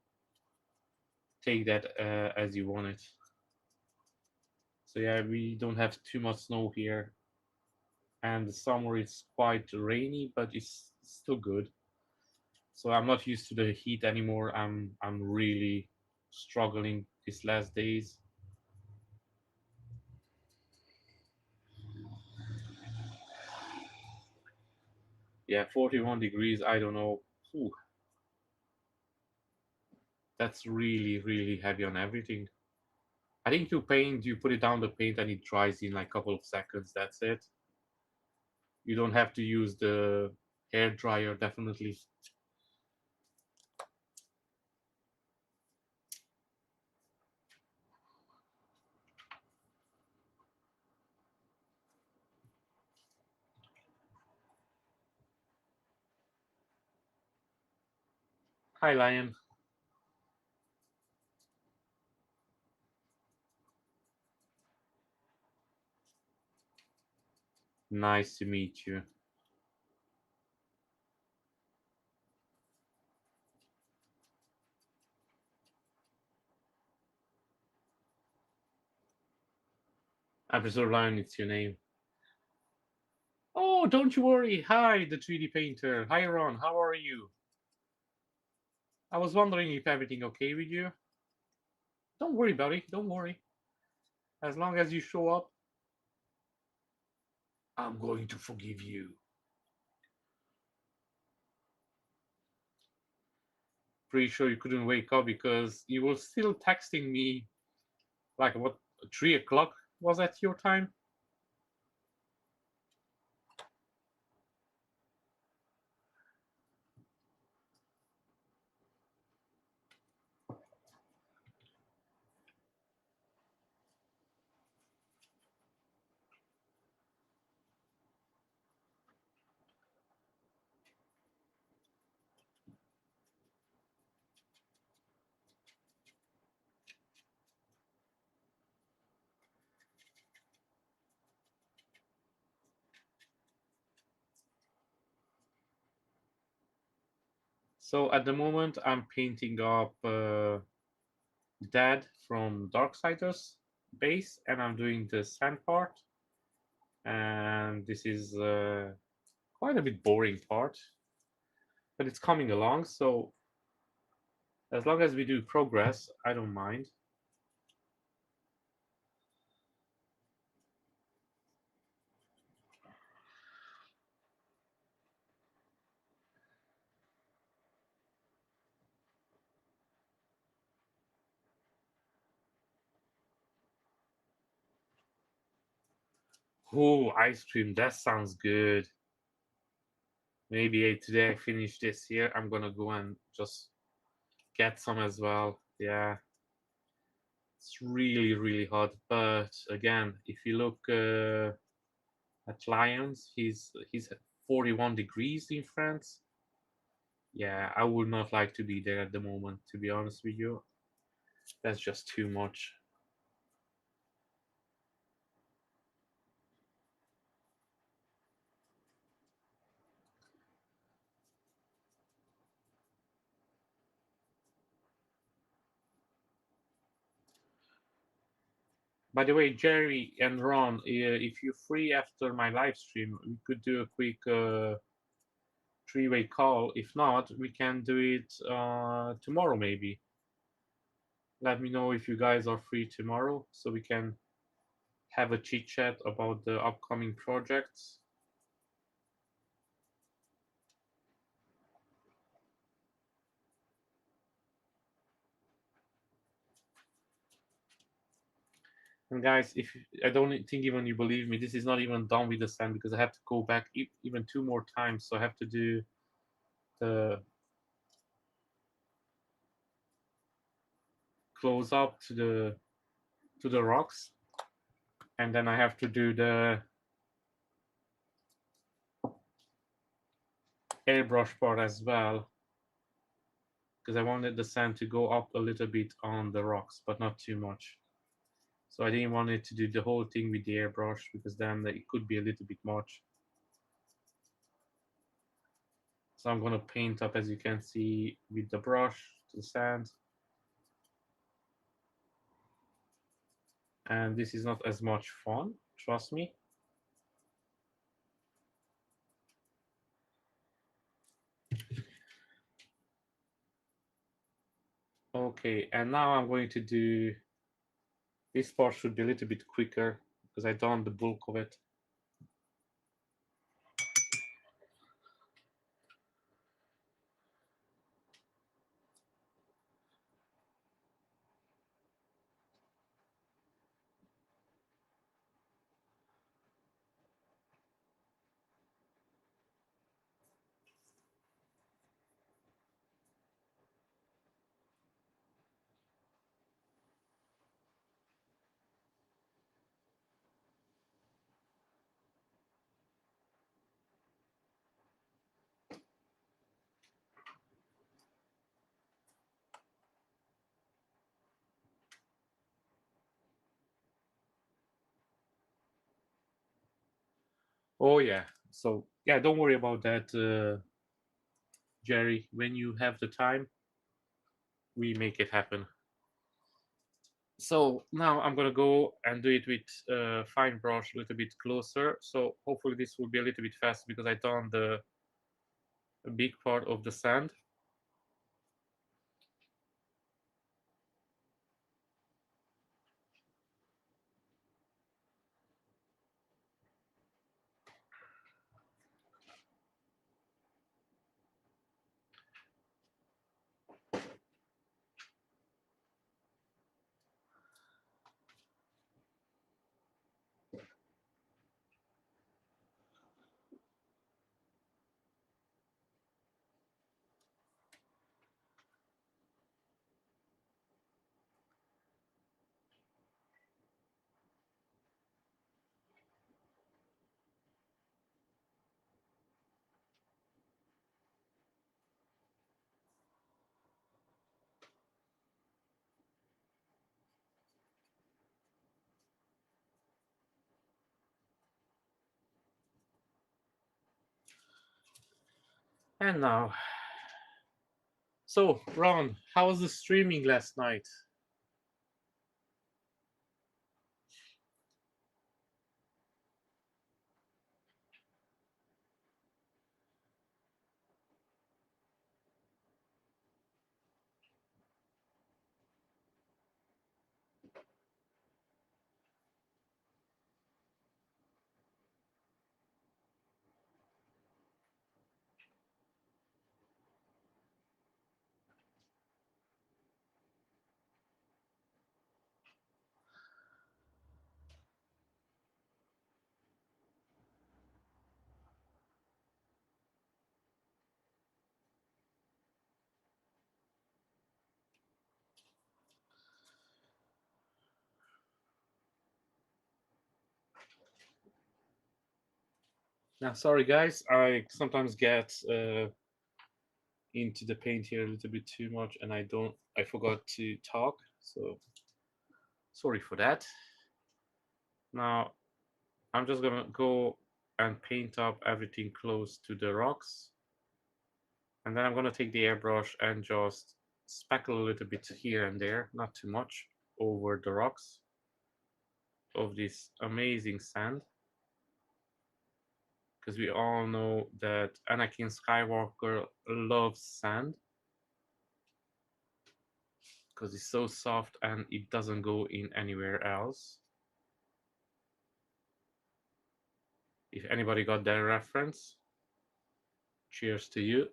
take that as you want it. So yeah, we don't have too much snow here, and the summer is quite rainy, but it's still good. So I'm not used to the heat anymore. I'm really struggling these last days. Yeah, 41 degrees. I don't know. Whew, that's really heavy on everything. I think you put it down the paint and it dries in like a couple of seconds. That's it. You don't have to use the hair dryer, definitely. Hi, Lion. Nice to meet you. I presume Lion, it's your name. Oh, don't you worry. Hi, the 3D painter. Hi, Ron. How are you? I was wondering if everything okay with you. Don't worry, buddy. Don't worry. As long as you show up, I'm going to forgive you. Pretty sure you couldn't wake up because you were still texting me like what 3 o'clock was at your time. So at the moment, I'm painting up Dad from Darksiders base, and I'm doing the sand part. And this is quite a bit boring part, but it's coming along. So as long as we do progress, I don't mind. Oh, ice cream, that sounds good. Maybe today I finish this here. I'm gonna go and just get some as well. Yeah, it's really hot. But again, if you look at Lions, he's at 41 degrees in France. Yeah, I would not like to be there at the moment, to be honest with you. That's just too much. By the way, Jerry and Ron, if you're free after my live stream, we could do a quick three-way call. If not, we can do it tomorrow maybe. Let me know if you guys are free tomorrow so we can have a chit chat about the upcoming projects. And guys, if I don't think even you believe me, this is not even done with the sand because I have to go back even two more times. So I have to do the close up to the rocks, and then I have to do the airbrush part as well because I wanted the sand to go up a little bit on the rocks, but not too much. So I didn't want it to do the whole thing with the airbrush because then it could be a little bit much. So I'm gonna paint up, as you can see, with the brush, the sand. And this is not as much fun, trust me. Okay, and now I'm going to do, this part should be a little bit quicker because I've done the bulk of it. Oh yeah, so yeah, don't worry about that, Jerry. When you have the time, we make it happen. So now I'm gonna go and do it with fine brush a little bit closer. So hopefully this will be a little bit fast because I done the big part of the sand. And now, so Ron, how was the streaming last night? Now, sorry guys, I sometimes get into the paint here a little bit too much, and I forgot to talk, so sorry for that. Now, I'm just gonna go and paint up everything close to the rocks, and then I'm gonna take the airbrush and just speckle a little bit here and there, not too much, over the rocks. of this amazing sand, because we all know that Anakin Skywalker loves sand because it's so soft and it doesn't go in anywhere else. If anybody got that reference, cheers to you.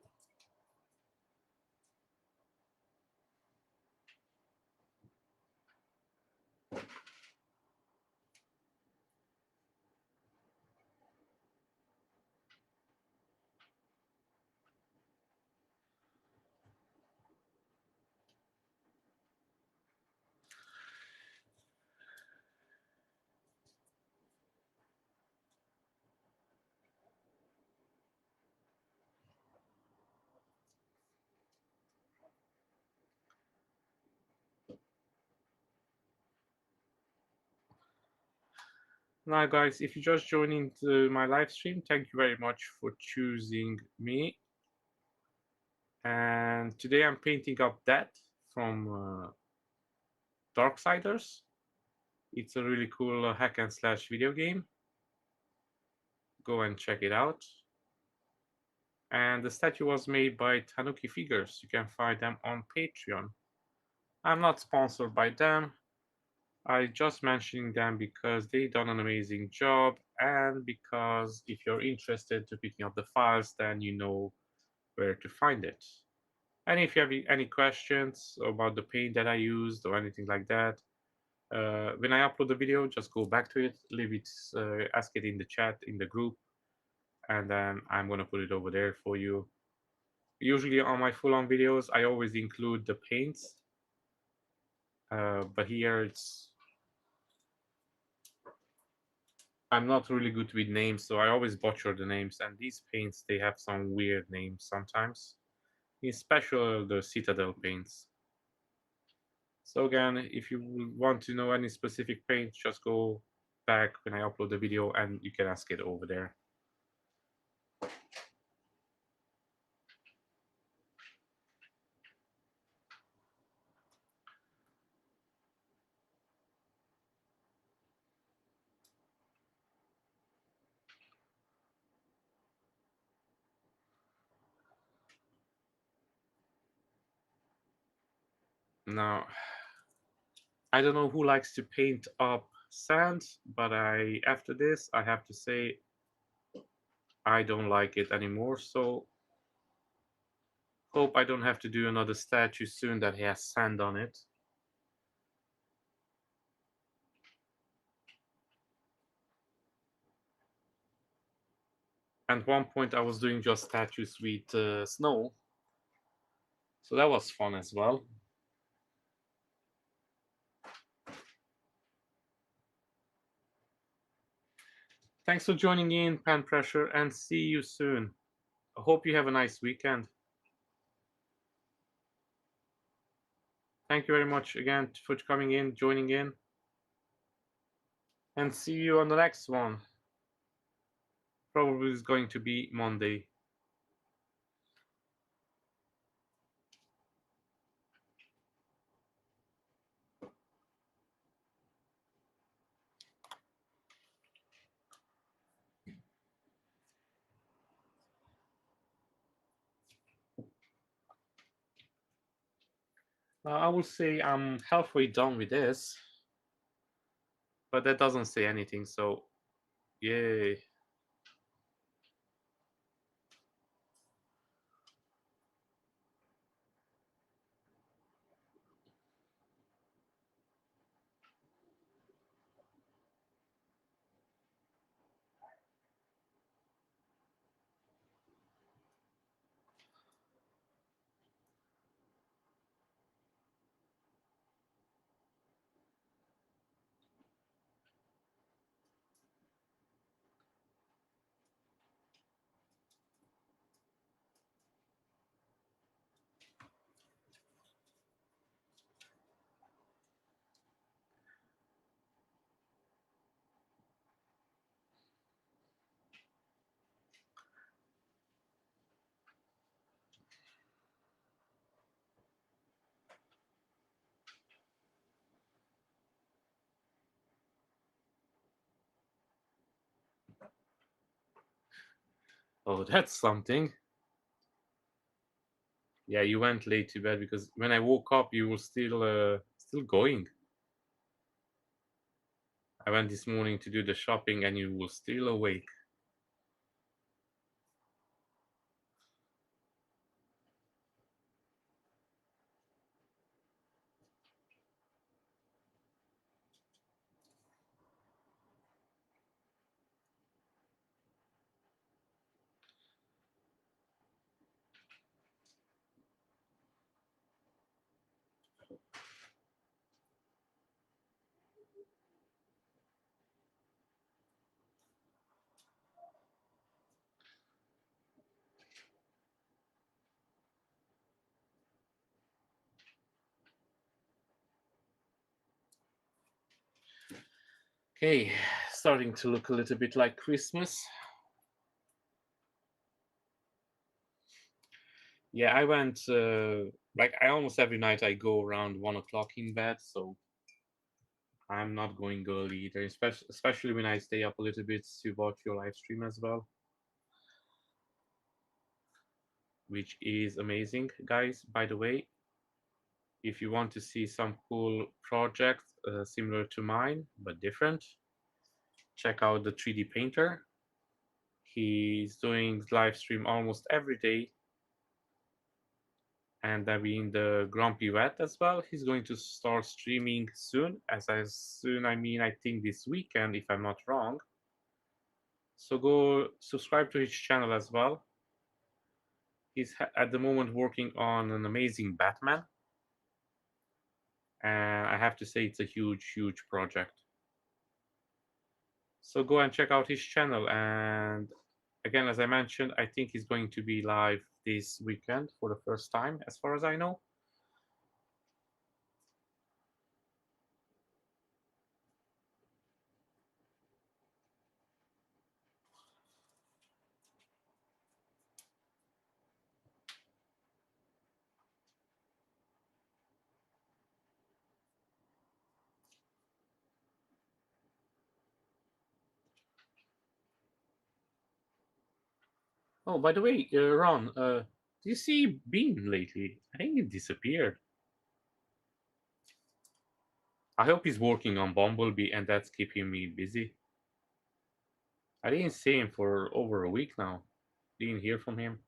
Now, guys, if you just joined into my live stream, thank you very much for choosing me. And today I'm painting up that from Darksiders. It's a really cool hack and slash video game. Go and check it out. And the statue was made by Tanuki Figures. You can find them on Patreon. I'm not sponsored by them. I just mentioning them because they done an amazing job, and because if you're interested to picking up the files, then you know where to find it. And if you have any questions about the paint that I used or anything like that, when I upload the video, just go back to it, leave it, ask it in the chat, in the group, and then I'm gonna put it over there for you. Usually on my full-on videos, I always include the paints, but here I'm not really good with names, so I always butcher the names, and these paints, they have some weird names sometimes, especially the Citadel paints. So again, if you want to know any specific paint, just go back when I upload the video and you can ask it over there. Now, I don't know who likes to paint up sand, but after this, I have to say I don't like it anymore, so hope I don't have to do another statue soon that has sand on it. At one point I was doing just statues with snow, so that was fun as well. Thanks for joining in, Pan Pressure, and see you soon. I hope you have a nice weekend. Thank you very much again for coming in, joining in, and see you on the next one. Probably is going to be Monday. I will say I'm halfway done with this, but that doesn't say anything, so yay. Oh, that's something. Yeah, you went late to bed because when I woke up, you were still going. I went this morning to do the shopping, and you were still awake. Okay, starting to look a little bit like Christmas. Yeah, I went like I almost every night I go around 1 o'clock in bed, so I'm not going early either, especially when I stay up a little bit to watch your live stream as well, which is amazing, guys. By the way, if you want to see some cool projects similar to mine but different, check out the 3D painter. He's doing live stream almost every day, and I mean the Grumpy Rat as well. He's going to start streaming soon. As soon I mean I think this weekend, if I'm not wrong. So go subscribe to his channel as well. He's at the moment working on an amazing Batman, and I have to say it's a huge project. So go and check out his channel. And again, as I mentioned, I think he's going to be live this weekend for the first time, as far as I know. Oh, by the way, Ron, do you see Bean lately? I think it disappeared. I hope he's working on Bumblebee and that's keeping me busy. I didn't see him for over a week now. Didn't hear from him.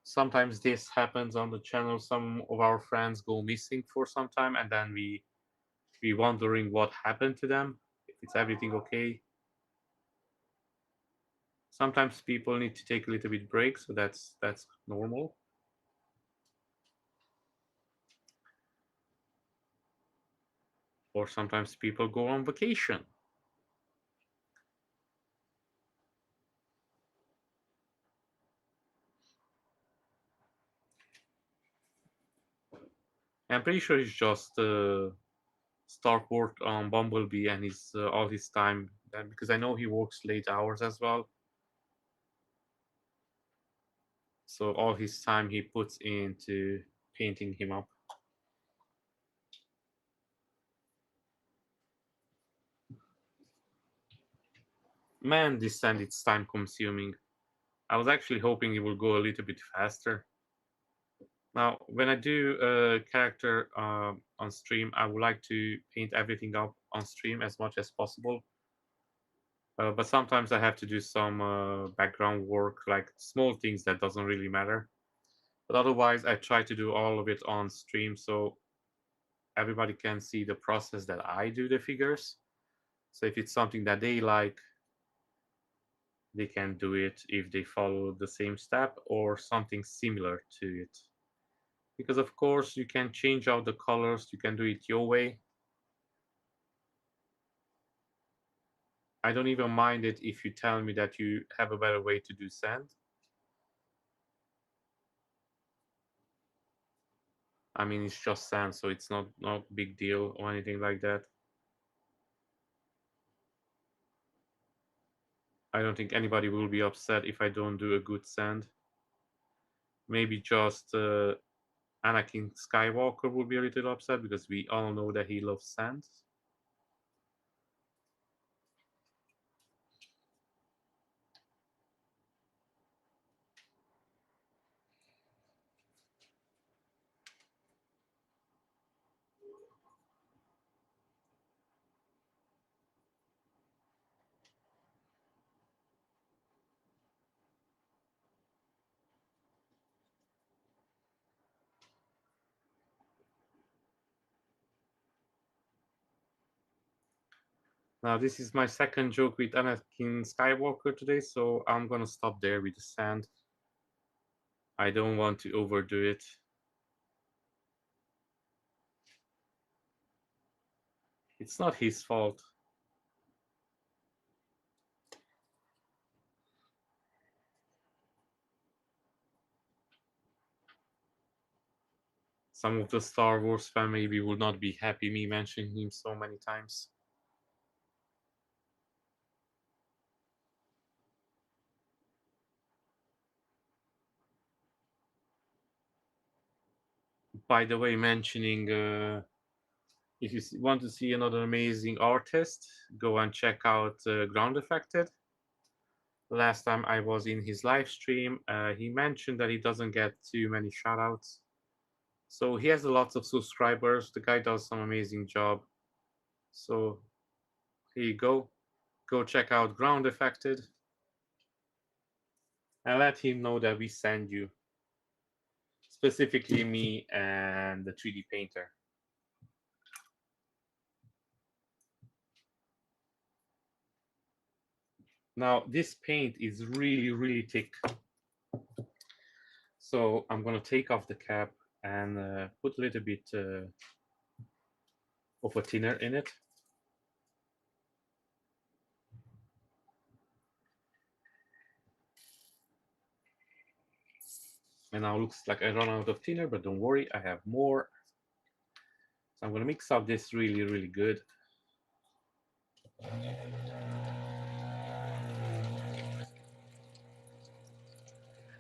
Sometimes this happens on the channel. Some of our friends go missing for some time, and then we wondering what happened to them. If it's everything okay. Sometimes people need to take a little bit break, so that's normal. Or sometimes people go on vacation. I'm pretty sure he's just start work on Bumblebee and his all his time because I know he works late hours as well. So all his time he puts into painting him up. Man, this sand it's time consuming. I was actually hoping it would go a little bit faster. Now, when I do a character on stream, I would like to paint everything up on stream as much as possible. But sometimes I have to do some background work, like small things that doesn't really matter. But otherwise, I try to do all of it on stream so everybody can see the process that I do the figures. So if it's something that they like, they can do it if they follow the same step or something similar to it. Because of course you can change out the colors, you can do it your way. I don't even mind it if you tell me that you have a better way to do sand. I mean, it's just sand, so it's not big deal or anything like that. I don't think anybody will be upset if I don't do a good sand. Maybe just Anakin Skywalker will be a little upset because we all know that he loves sand. Now, this is my second joke with Anakin Skywalker today, so I'm gonna stop there with the sand. I don't want to overdo it. It's not his fault. Some of the Star Wars fan maybe will not be happy me mentioning him so many times. By the way, mentioning if you want to see another amazing artist, go and check out Ground Affected. Last time I was in his live stream, he mentioned that he doesn't get too many shoutouts. So he has a lot of subscribers. The guy does some amazing job. So here you go. Go check out Ground Affected and let him know that we send you. Specifically me and the 3D painter. Now this paint is really, really thick. So I'm gonna take off the cap and put a little bit of a thinner in it. And now it looks like I run out of thinner, but don't worry, I have more. So I'm gonna mix up this really, really good.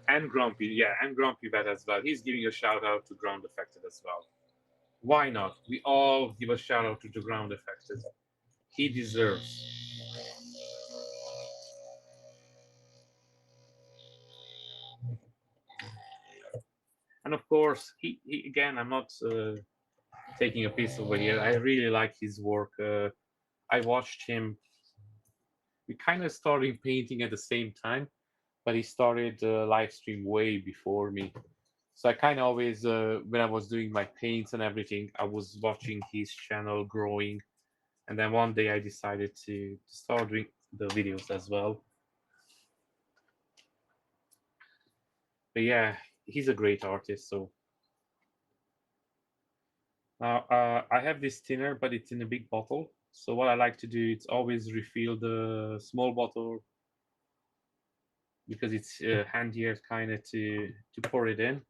And Grumpy, yeah, and Grumpy Vet as well. He's giving a shout out to Ground Affected as well. Why not? We all give a shout out to the Ground Affected. He deserves. And of course, he again, I'm not taking a piece over here. I really like his work. I watched him. We kind of started painting at the same time, but he started live stream way before me. So I kind of always, when I was doing my paints and everything, I was watching his channel growing, and then one day I decided to start doing the videos as well. But yeah, he's a great artist. So now I have this thinner, but it's in a big bottle. So what I like to do is always refill the small bottle because it's handier kind of to pour it in.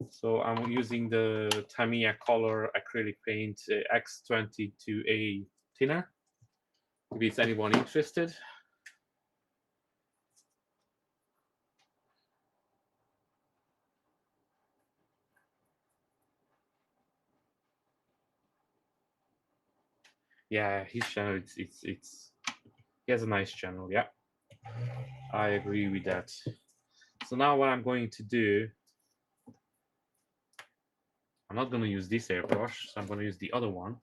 So I'm using the Tamiya Color acrylic paint X22A thinner. If it's anyone interested. Yeah, his channel it's he has a nice channel. Yeah, I agree with that. So now what I'm going to do, I'm not going to use this airbrush, so I'm going to use the other one.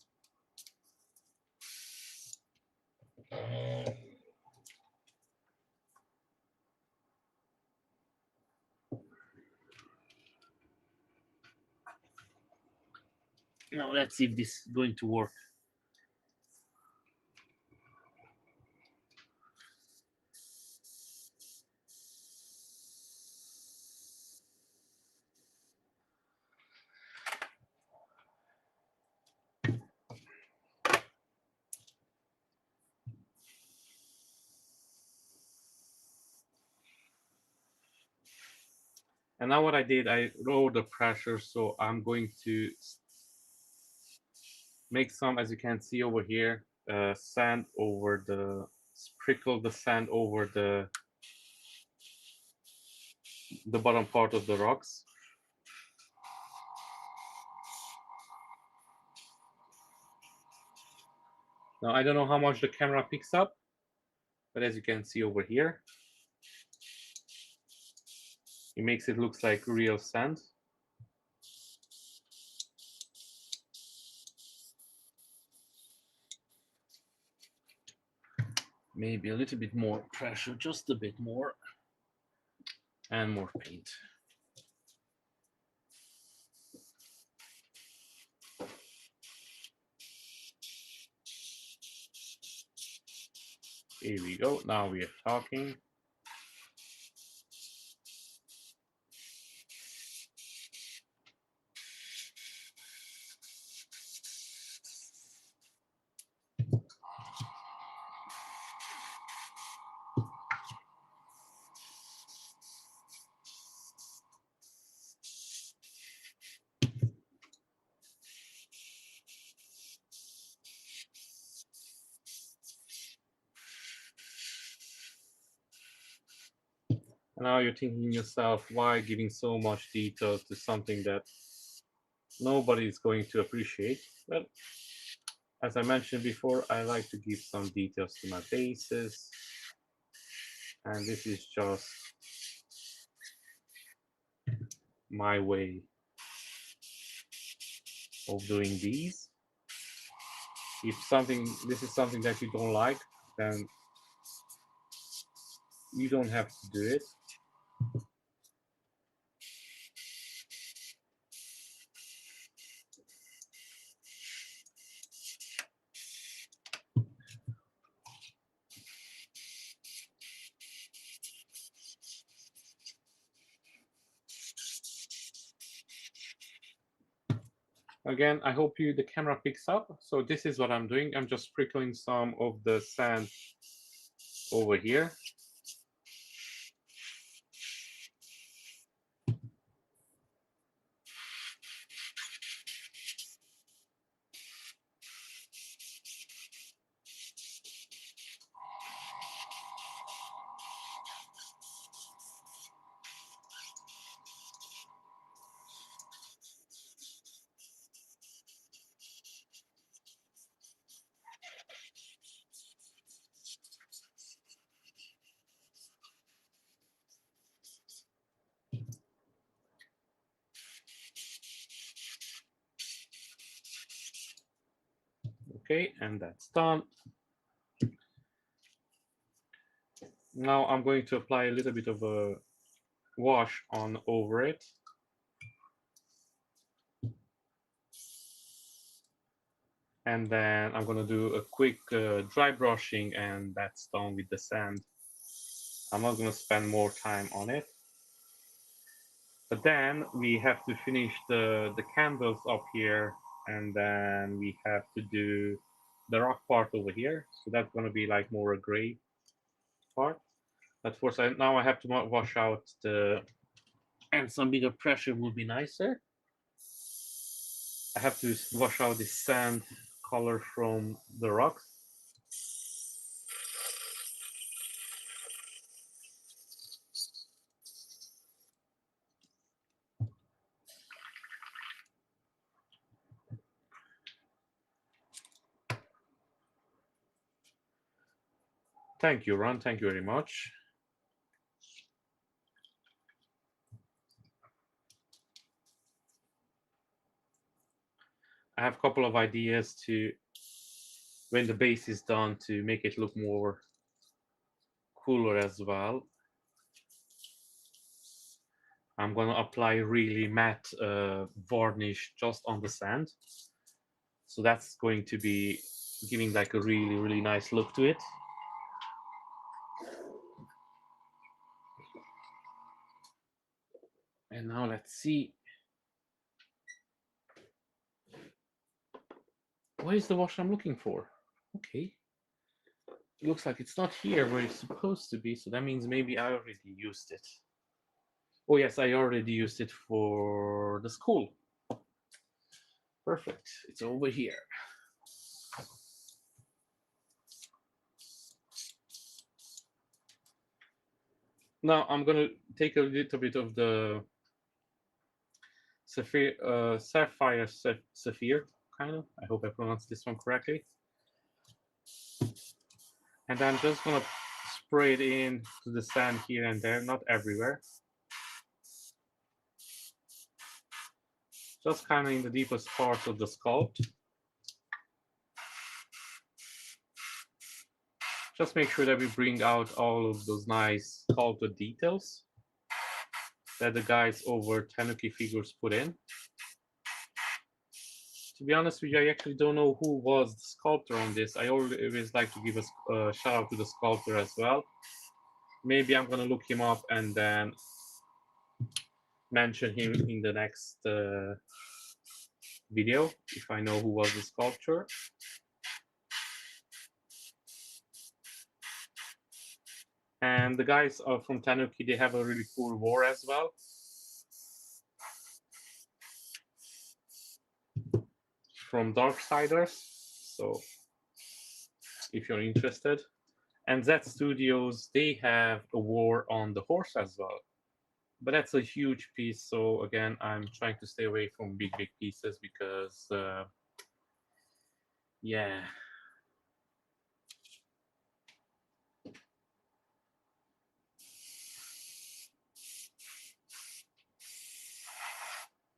Now let's see if this is going to work. And now what I did, I lowered the pressure, so I'm going to make some, as you can see over here, sand over the sprinkle the sand over the bottom part of the rocks. Now I don't know how much the camera picks up, but as you can see over here, it makes it look like real sand. Maybe a little bit more pressure, just a bit more, and more paint. Here we go, now we are talking. And now you're thinking yourself, why giving so much detail to something that nobody is going to appreciate? Well, as I mentioned before, I like to give some details to my bases, and this is just my way of doing these. If this is something that you don't like, then you don't have to do it. Again, I hope the camera picks up. So this is what I'm doing. I'm just sprinkling some of the sand over here. Okay, and that's done. Now I'm going to apply a little bit of a wash on over it. And then I'm gonna do a quick dry brushing, and that's done with the sand. I'm not gonna spend more time on it. But then we have to finish the candles up here, and then we have to do the rock part over here. So that's gonna be like more a gray part. But first, now I have to wash out and some bit of pressure would be nicer. I have to wash out the sand color from the rocks. Thank you, Ron. Thank you very much. I have a couple of ideas to, when the base is done, to make it look more cooler as well. I'm gonna apply really matte varnish just on the sand. So that's going to be giving like a really, really nice look to it. And now let's see. Where is the wash I'm looking for? Okay. It looks like it's not here where it's supposed to be, so that means maybe I already used it. Oh yes, I already used it for the school. Perfect. It's over here. Now I'm gonna take a little bit of the sapphire sapphire, kind of. I hope I pronounced this one correctly. And I'm just gonna spray it in to the sand here and there, not everywhere. Just kind of in the deepest parts of the sculpt. Just make sure that we bring out all of those nice sculpted details that the guys over Tanuki Figures put in. To be honest with you, I actually don't know who was the sculptor on this. I always like to give a shout out to the sculptor as well. Maybe I'm gonna look him up and then mention him in the next video if I know who was the sculptor. And the guys from Tanuki, they have a really cool war as well. From Darksiders, so if you're interested. And Z Studios, they have a war on the horse as well. But that's a huge piece, so again, I'm trying to stay away from big pieces because, yeah.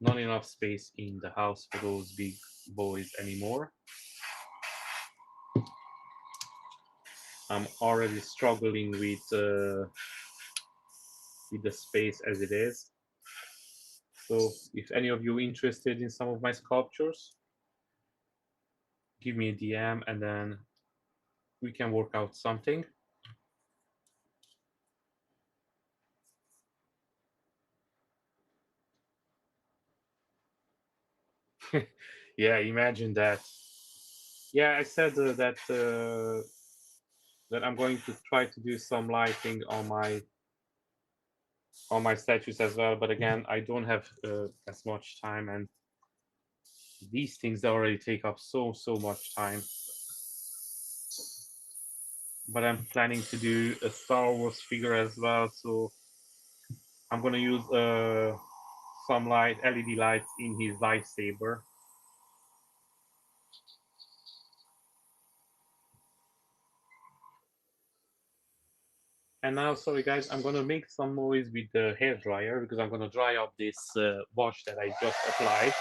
Not enough space in the house for those big boys anymore. I'm already struggling with the space as it is. So if any of you interested in some of my sculptures, give me a DM and then we can work out something. Yeah, imagine that. Yeah, I said that I'm going to try to do some lighting on my statues as well. But again, I don't have as much time, and these things already take up so much time. But I'm planning to do a Star Wars figure as well, so I'm gonna use some LED lights in his lightsaber. And now, sorry guys, I'm gonna make some noise with the hair dryer because I'm gonna dry up this wash that I just applied.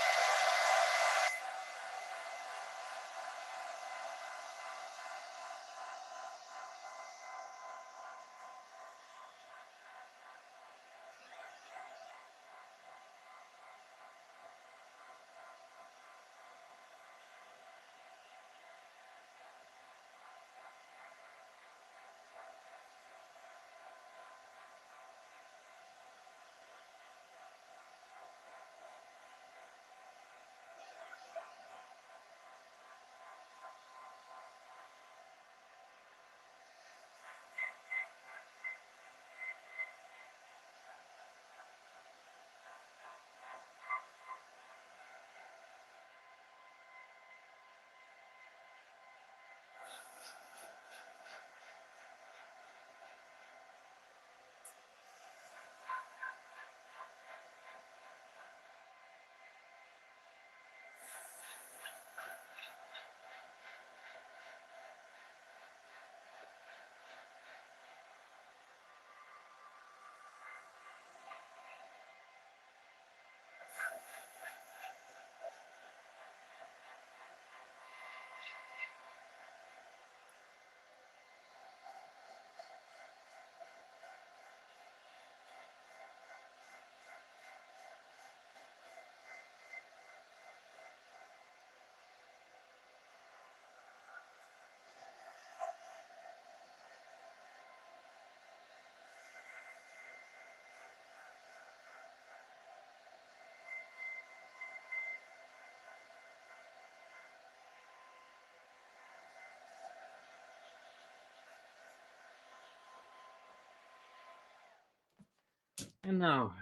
And now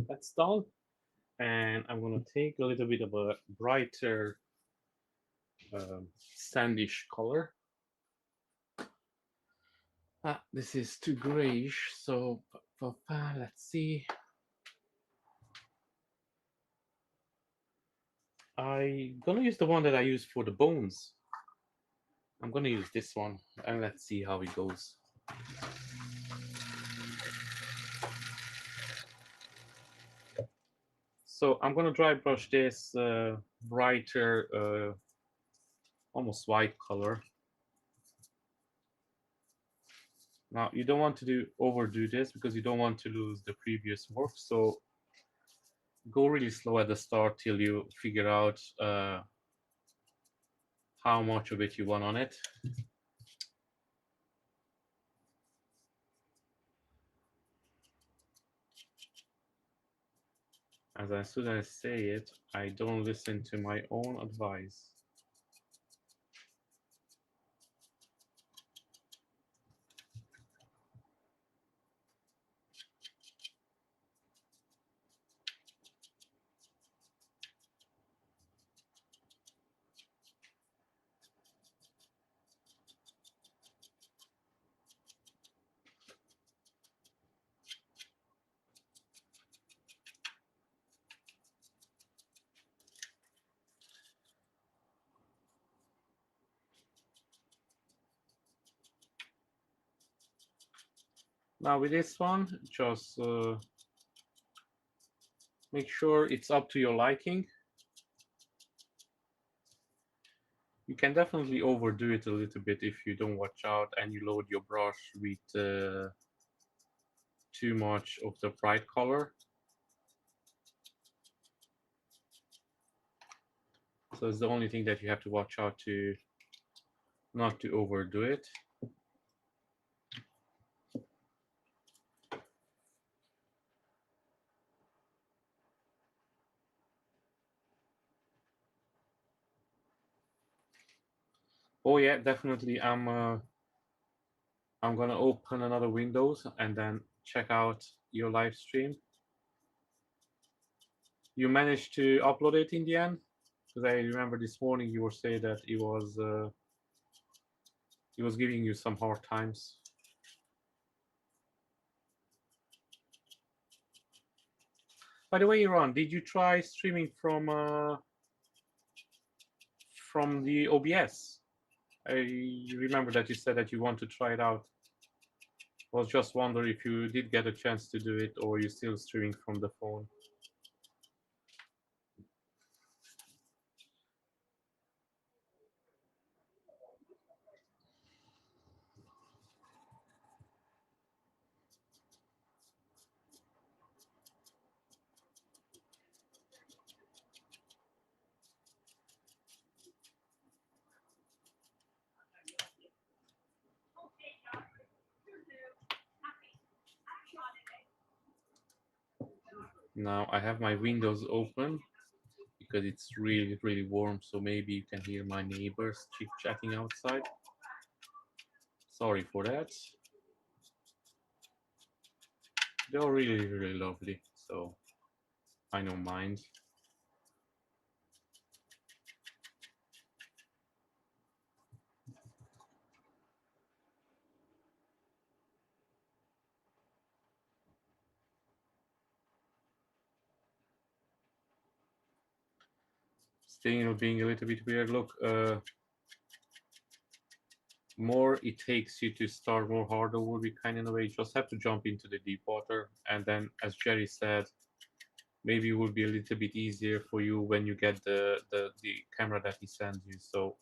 that's done. And I'm gonna take a little bit of a brighter sandish color. This is too grayish, so Let's see. I'm gonna use the one that I use for the bones. I'm gonna use this one, and let's see how it goes. So I'm gonna dry brush this brighter, almost white color. Now you don't want to overdo this because you don't want to lose the previous work. So go really slow at the start till you figure out how much of it you want on it. As soon as I say it, I don't listen to my own advice. Now with this one, just make sure it's up to your liking. You can definitely overdo it a little bit if you don't watch out and you load your brush with too much of the bright color. So it's the only thing that you have to watch out to not to overdo it. Oh yeah, definitely. I'm gonna open another Windows and then check out your live stream. You managed to upload it in the end? Because I remember this morning you were saying that it was giving you some hard times. By the way, Iran, did you try streaming from the OBS? I remember that you said that you want to try it out. I was just wondering if you did get a chance to do it or you're still streaming from the phone. Now I have my windows open because it's really, really warm, so maybe you can hear my neighbors chit-chatting outside. Sorry for that. They're really, really lovely, so I don't mind. Staying of being a little bit weird. Look, more it takes you to start, more harder will be kind of in a way. You just have to jump into the deep water, and then, as Jerry said, maybe it will be a little bit easier for you when you get the camera that he sends you. So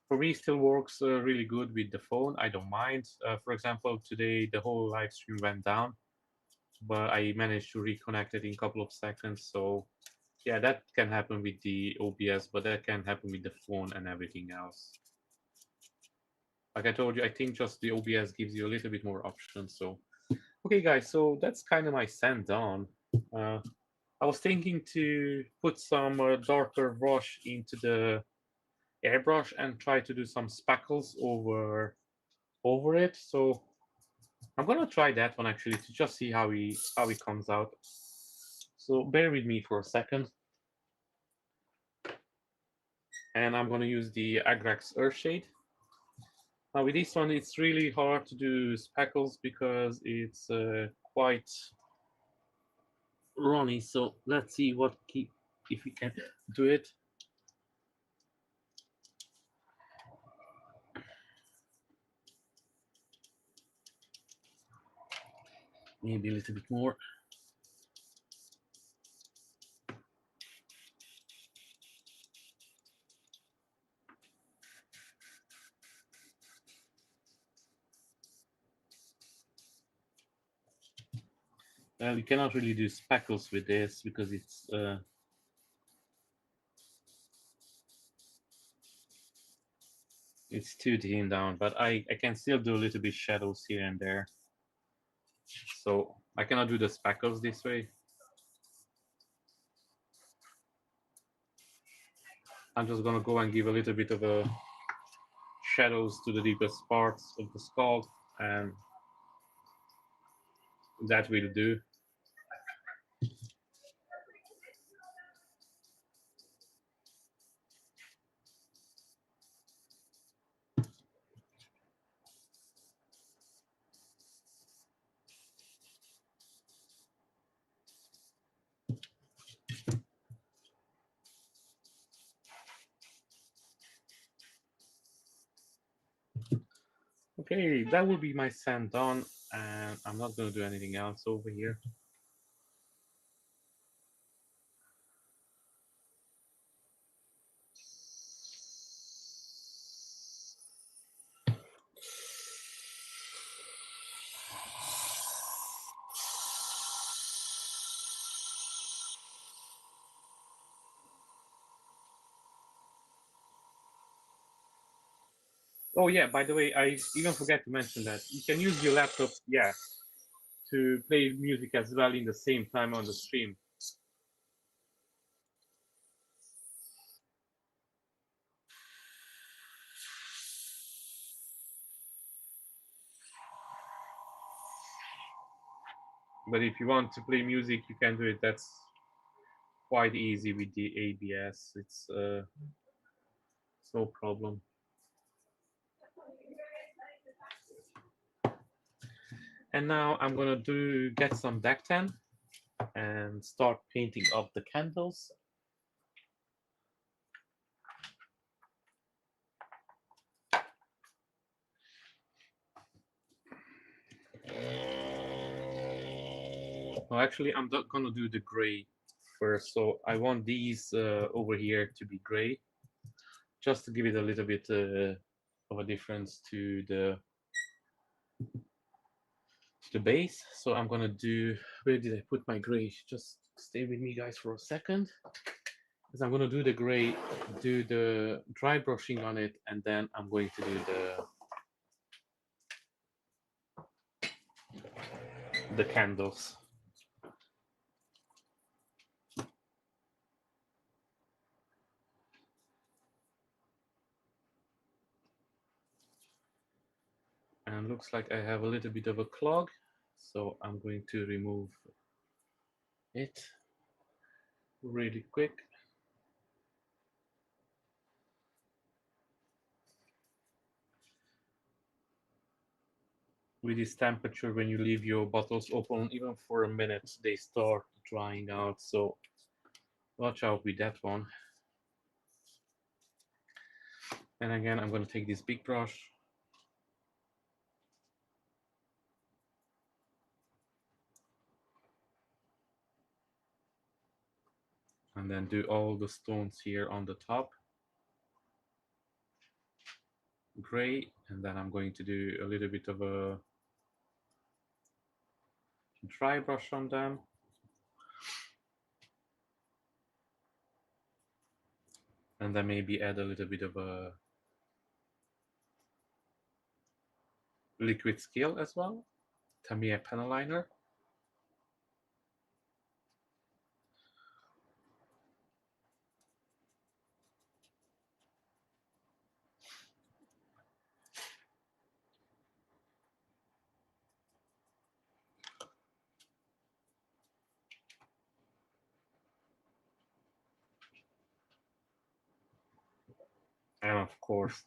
for me, it still works really good with the phone. I don't mind. For example, today the whole live stream went down, but I managed to reconnect it in a couple of seconds. So yeah, that can happen with the OBS, but that can happen with the phone and everything else. Like I told you, I think just the OBS gives you a little bit more options. So okay, guys, so that's kind of my sand done. I was thinking to put some darker brush into the airbrush and try to do some speckles over it. So I'm gonna try that one actually to just see how it comes out. So bear with me for a second. And I'm gonna use the Agrax Earthshade. Now with this one, it's really hard to do speckles because it's quite runny, so let's see if we can do it. Maybe a little bit more. We cannot really do speckles with this because it's too dim down, but I can still do a little bit shadows here and there. So I cannot do the speckles this way. I'm just gonna go and give a little bit of a shadows to the deepest parts of the skull, and that will do. Okay, that will be my sand done, and I'm not gonna do anything else over here. Oh yeah, by the way, I even forget to mention that you can use your laptop, yeah, to play music as well in the same time on the stream. But if you want to play music, you can do it. That's quite easy with the ABS. It's no problem. And now I'm gonna get some deck 10 and start painting up the candles. Well, actually, I'm not gonna do the gray first. So I want these over here to be gray, just to give it a little bit of a difference to the base. So I'm gonna do. Where did I put my gray? Just stay with me, guys, for a second. Because I'm gonna do the gray, do the dry brushing on it, and then I'm going to do the candles. And looks like I have a little bit of a clog, so I'm going to remove it really quick. With this temperature, when you leave your bottles open even for a minute, they start drying out, so watch out with that one. And again, I'm going to take this big brush and then do all the stones here on the top gray, and then I'm going to do a little bit of a dry brush on them. And then maybe add a little bit of a liquid scale as well. Tamiya panel liner. And of course,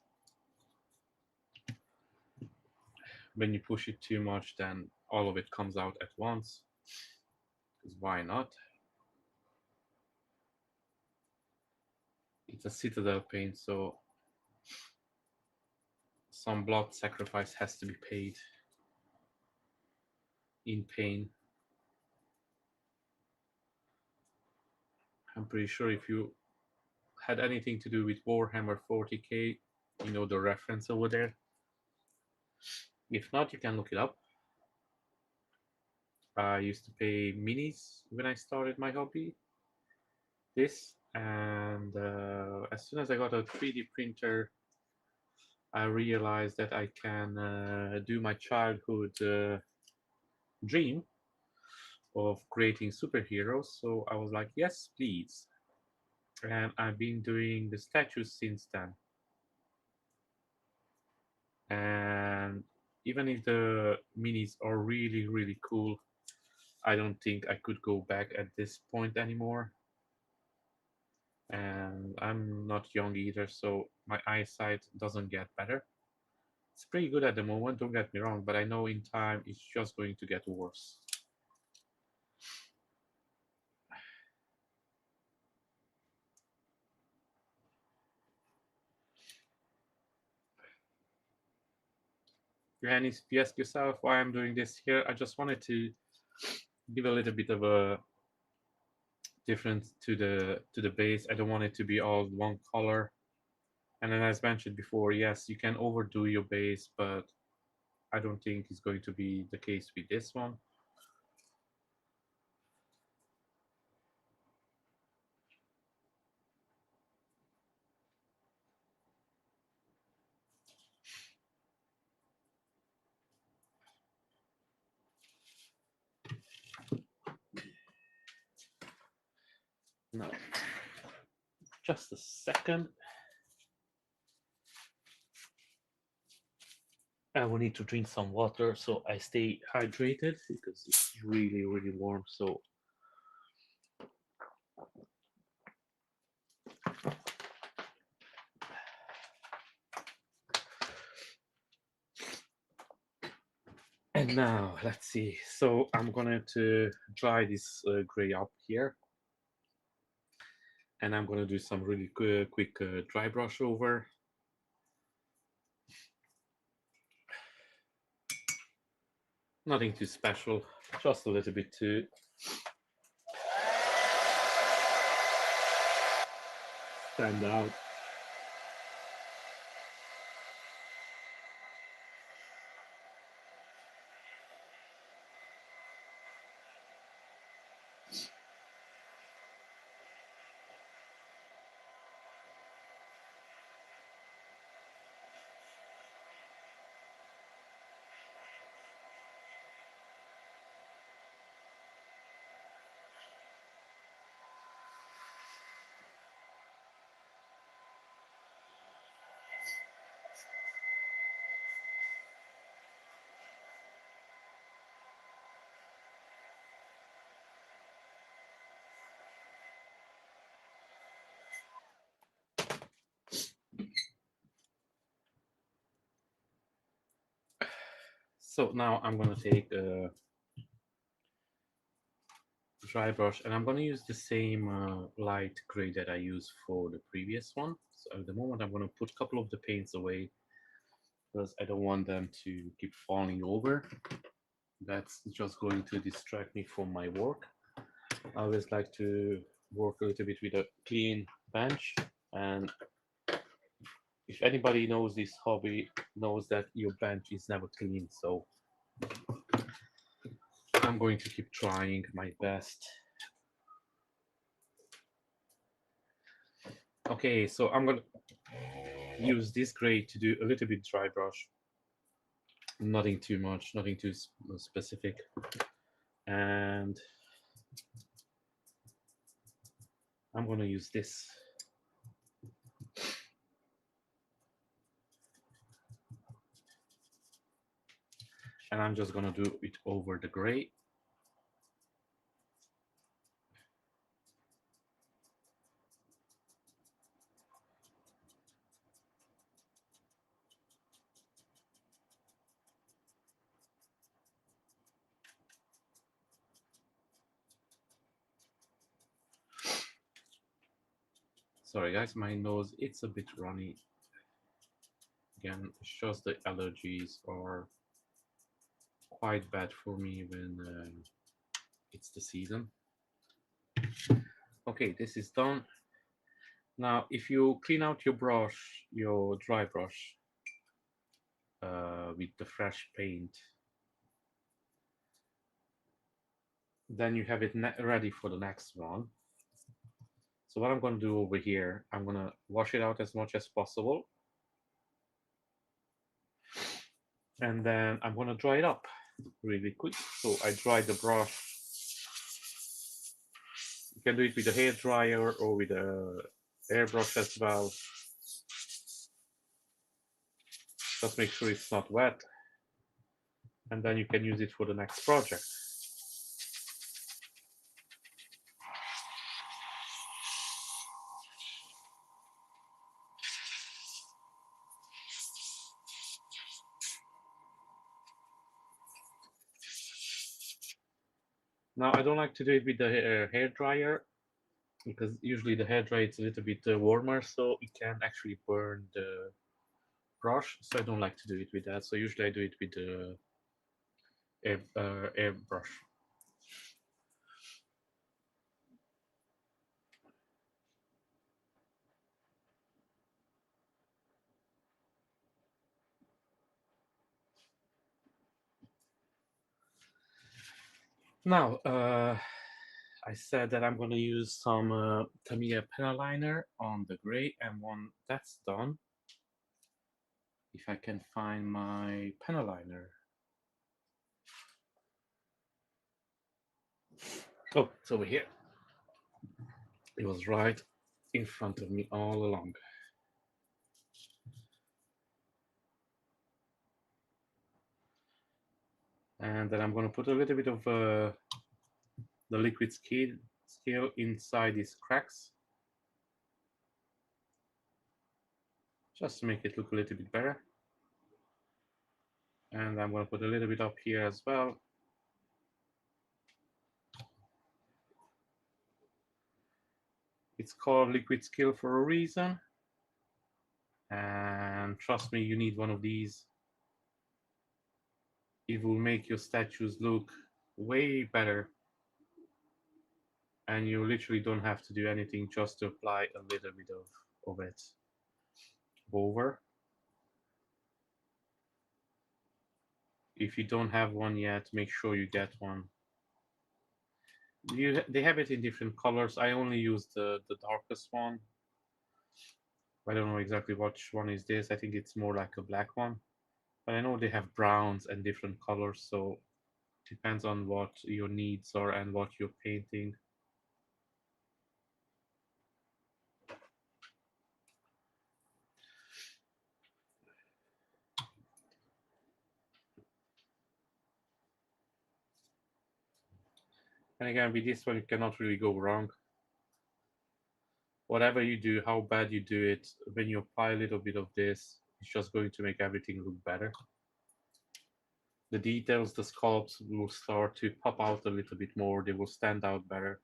when you push it too much, then all of it comes out at once. Because why not? It's a citadel paint, so some blood sacrifice has to be paid in pain. I'm pretty sure if you had anything to do with Warhammer 40k, you know the reference over there. If not, you can look it up. I used to pay minis when I started my hobby. This, and as soon as I got a 3D printer, I realized that I can do my childhood dream of creating superheroes. So I was like, yes, please. And I've been doing the statues since then. And even if the minis are really, really cool, I don't think I could go back at this point anymore. And I'm not young either, so my eyesight doesn't get better. It's pretty good at the moment, don't get me wrong, but I know in time it's just going to get worse. And if you ask yourself why I'm doing this here, I just wanted to give a little bit of a difference to the base. I don't want it to be all one color. And then as mentioned before, yes, you can overdo your base, but I don't think it's going to be the case with this one. No, just a second. I will need to drink some water so I stay hydrated because it's really, really warm. So and now let's see. So I'm going to dry this gray up here, and I'm going to do some really quick dry brush over. Nothing too special, just a little bit to stand out. So now I'm going to take a dry brush and I'm going to use the same light gray that I used for the previous one. So at the moment I'm going to put a couple of the paints away because I don't want them to keep falling over. That's just going to distract me from my work. I always like to work a little bit with a clean bench, and if anybody knows this hobby knows that your bench is never clean, so I'm going to keep trying my best. Okay, so I'm gonna use this gray to do a little bit dry brush. Nothing too much, nothing too specific. And I'm gonna use this. And I'm just gonna do it over the gray. Sorry guys, my nose, it's a bit runny. Again, it shows the allergies are quite bad for me when it's the season. Okay, this is done. Now, if you clean out your brush, your dry brush, with the fresh paint, then you have it ready for the next one. So what I'm going to do over here, I'm going to wash it out as much as possible. And then I'm going to dry it up really quick. So I dry the brush. You can do it with a hair dryer or with a airbrush as well. Just make sure it's not wet. And then you can use it for the next project. Now, I don't like to do it with the hair dryer because usually the hair dryer is a little bit warmer, so it can actually burn the brush. So I don't like to do it with that. So usually I do it with the airbrush. Now, I said that I'm going to use some Tamiya pen liner on the gray, and when that's done, if I can find my pen liner. Oh, it's over here. It was right in front of me all along. And then I'm going to put a little bit of the liquid scale inside these cracks, just to make it look a little bit better. And I'm going to put a little bit up here as well. It's called liquid scale for a reason. And trust me, you need one of these. It will make your statues look way better. And you literally don't have to do anything, just to apply a little bit of it over. If you don't have one yet, make sure you get one. They have it in different colors. I only use the darkest one. I don't know exactly which one is this. I think it's more like a black one. But I know they have browns and different colors, so it depends on what your needs are and what you're painting. And again, with this one, you cannot really go wrong. Whatever you do, how bad you do it, when you apply a little bit of this, it's just going to make everything look better. The details, the sculpts will start to pop out a little bit more. They will stand out better.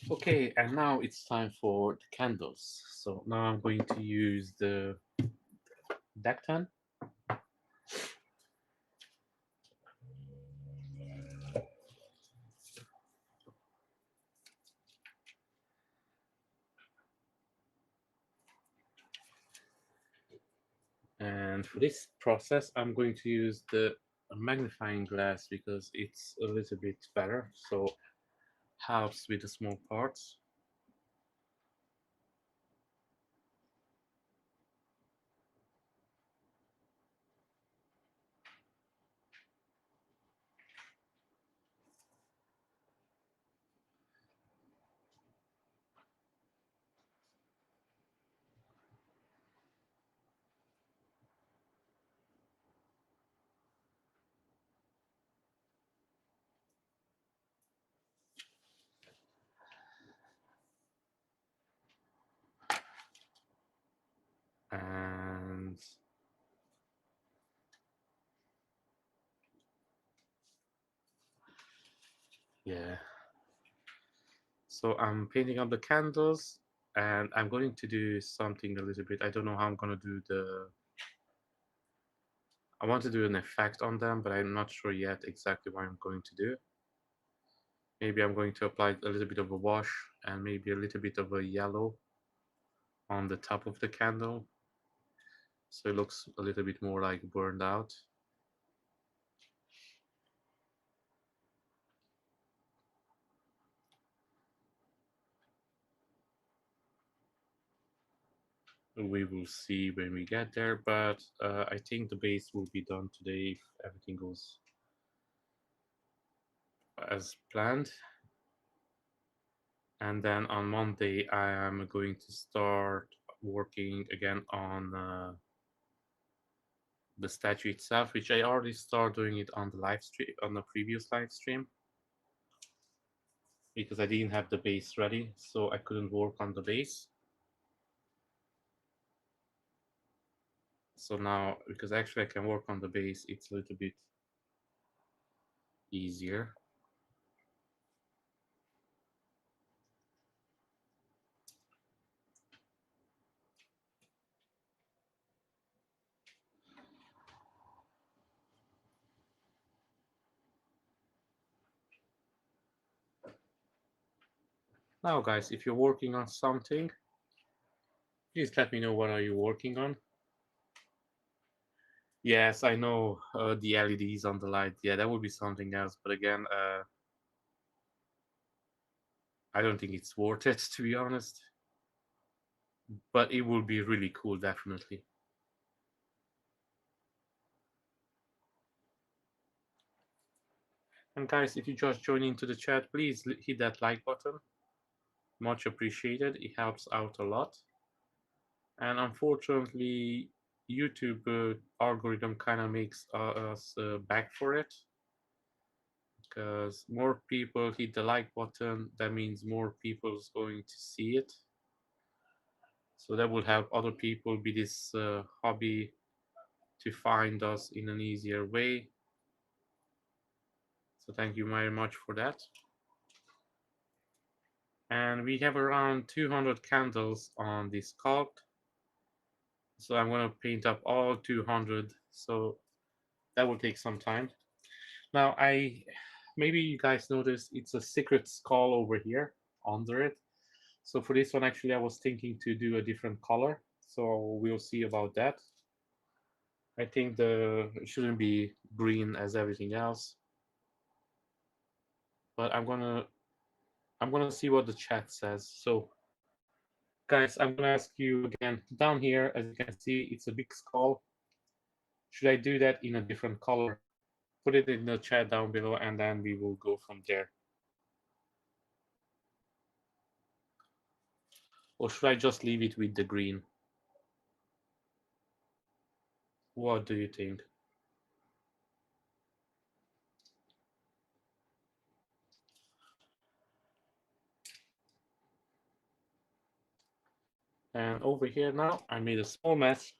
Okay, and now it's time for the candles. So now I'm going to use the Dectan. And for this process, I'm going to use the magnifying glass because it's a little bit better, so helps with the small parts. balloons. Yeah. So I'm painting up the candles, and I'm going to do something a little bit. I don't know how I'm gonna do the. I want to do an effect on them, but I'm not sure yet exactly what I'm going to do. Maybe I'm going to apply a little bit of a wash and maybe a little bit of a yellow on the top of the candle, so it looks a little bit more like burned out. We will see when we get there, but I think the base will be done today if everything goes as planned. And then on Monday, I am going to start working again on the statue itself, which I already started doing it on the live stream, on the previous live stream, because I didn't have the base ready, so I couldn't work on the base. So now, because actually I can work on the base, it's a little bit easier. Now, guys, if you're working on something, please let me know what are you working on. Yes, I know the LEDs on the light. Yeah, that would be something else. But again, I don't think it's worth it, to be honest. But it will be really cool, definitely. And guys, if you just join into the chat, please hit that like button. Much appreciated. It helps out a lot. And unfortunately, YouTube algorithm kind of makes us back for it, because more people hit the like button, that means more people is going to see it. So that will help other people with this hobby to find us in an easier way. So thank you very much for that. And we have around 200 candles on this sculpt. So I'm going to paint up all 200. So that will take some time. Now, maybe you guys noticed it's a secret skull over here under it. So for this one, actually, I was thinking to do a different color. So we'll see about that. I think it shouldn't be green as everything else. But I'm gonna see what the chat says. So guys, I'm gonna ask you again. Down here, as you can see, it's a big skull. Should I do that in a different color? Put it in the chat down below, and then we will go from there. Or should I just leave it with the green? What do you think? And over here now, I made a small mess.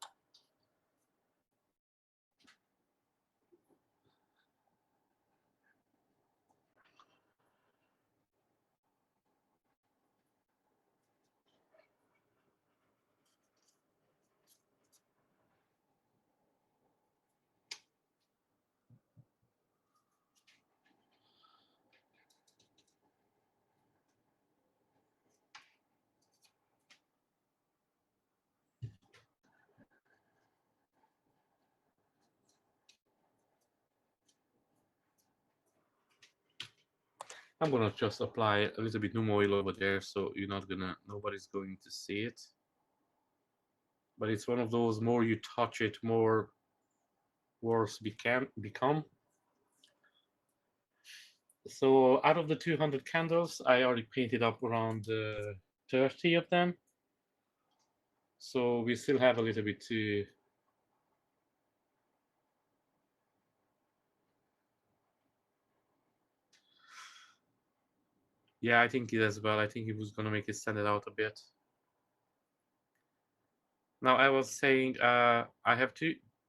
I'm gonna just apply a little bit new oil over there, so nobody's going to see it. But it's one of those, more you touch it, more worse become. So out of the 200 candles, I already painted up around 30 of them. So we still have a little bit to. Yeah, I think it as well. I think it was gonna make it stand it out a bit. Now I was saying I have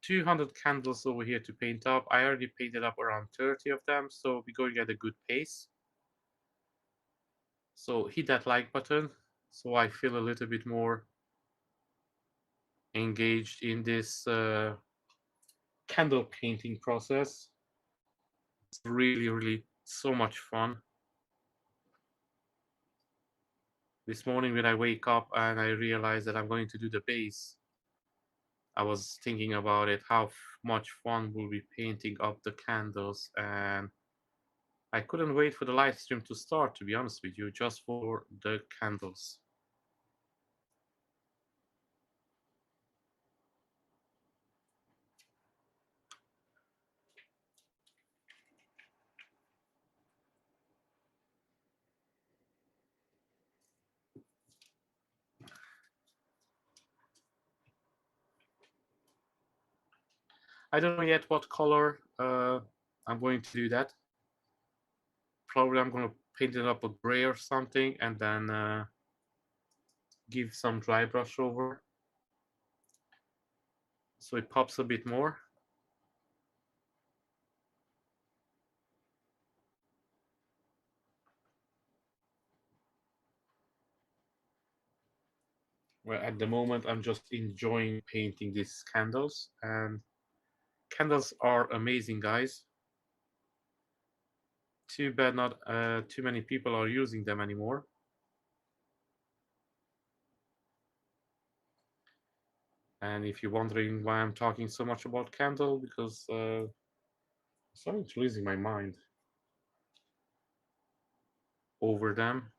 200 candles over here to paint up. I already painted up around 30 of them, so we're going at a good pace. So hit that like button so I feel a little bit more engaged in this candle painting process. It's really, really so much fun. This morning when I wake up and I realize that I'm going to do the base, I was thinking about it, how much fun will be painting up the candles, and I couldn't wait for the live stream to start, to be honest with you, just for the candles. I don't know yet what color I'm going to do that. Probably I'm going to paint it up a gray or something, and then give some dry brush over so it pops a bit more. Well, at the moment I'm just enjoying painting these candles, and candles are amazing, guys. Too bad not too many people are using them anymore. And if you're wondering why I'm talking so much about candle, because I'm starting to losing my mind over them.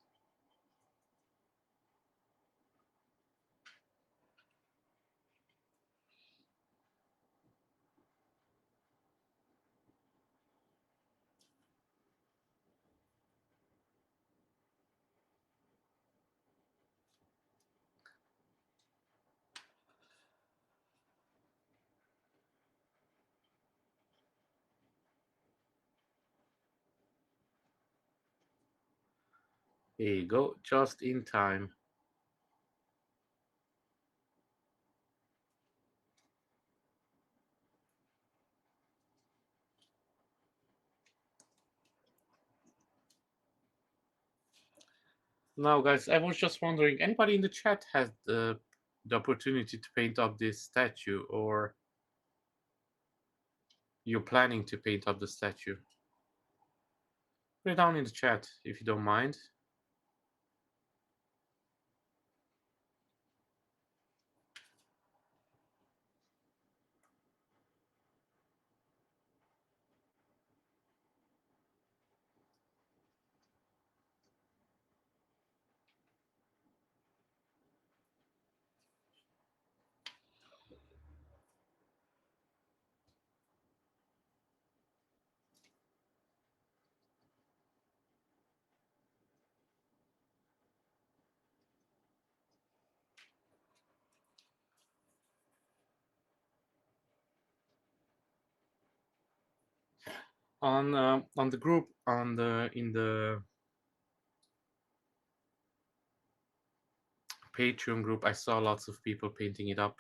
Here you go, just in time. Now, guys, I was just wondering, anybody in the chat has the opportunity to paint up this statue, or you're planning to paint up the statue? Put it down in the chat if you don't mind. On the group, on the in the Patreon group, I saw lots of people painting it up.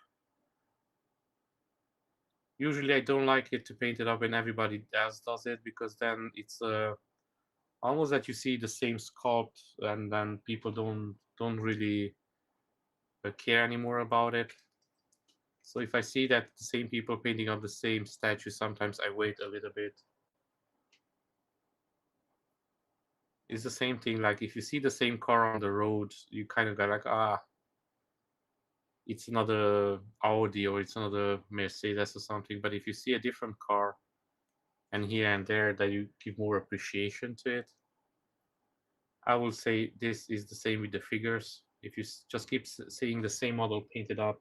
Usually I don't like it to paint it up when everybody else does it, because then it's almost that you see the same sculpt, and then people don't really care anymore about it. So if I see that the same people painting up the same statue, sometimes I wait a little bit. It's the same thing, like if you see the same car on the road, you kind of go like, it's another Audi or it's another Mercedes or something. But if you see a different car, and here and there, that you give more appreciation to it. I will say this is the same with the figures. If you just keep seeing the same model painted up,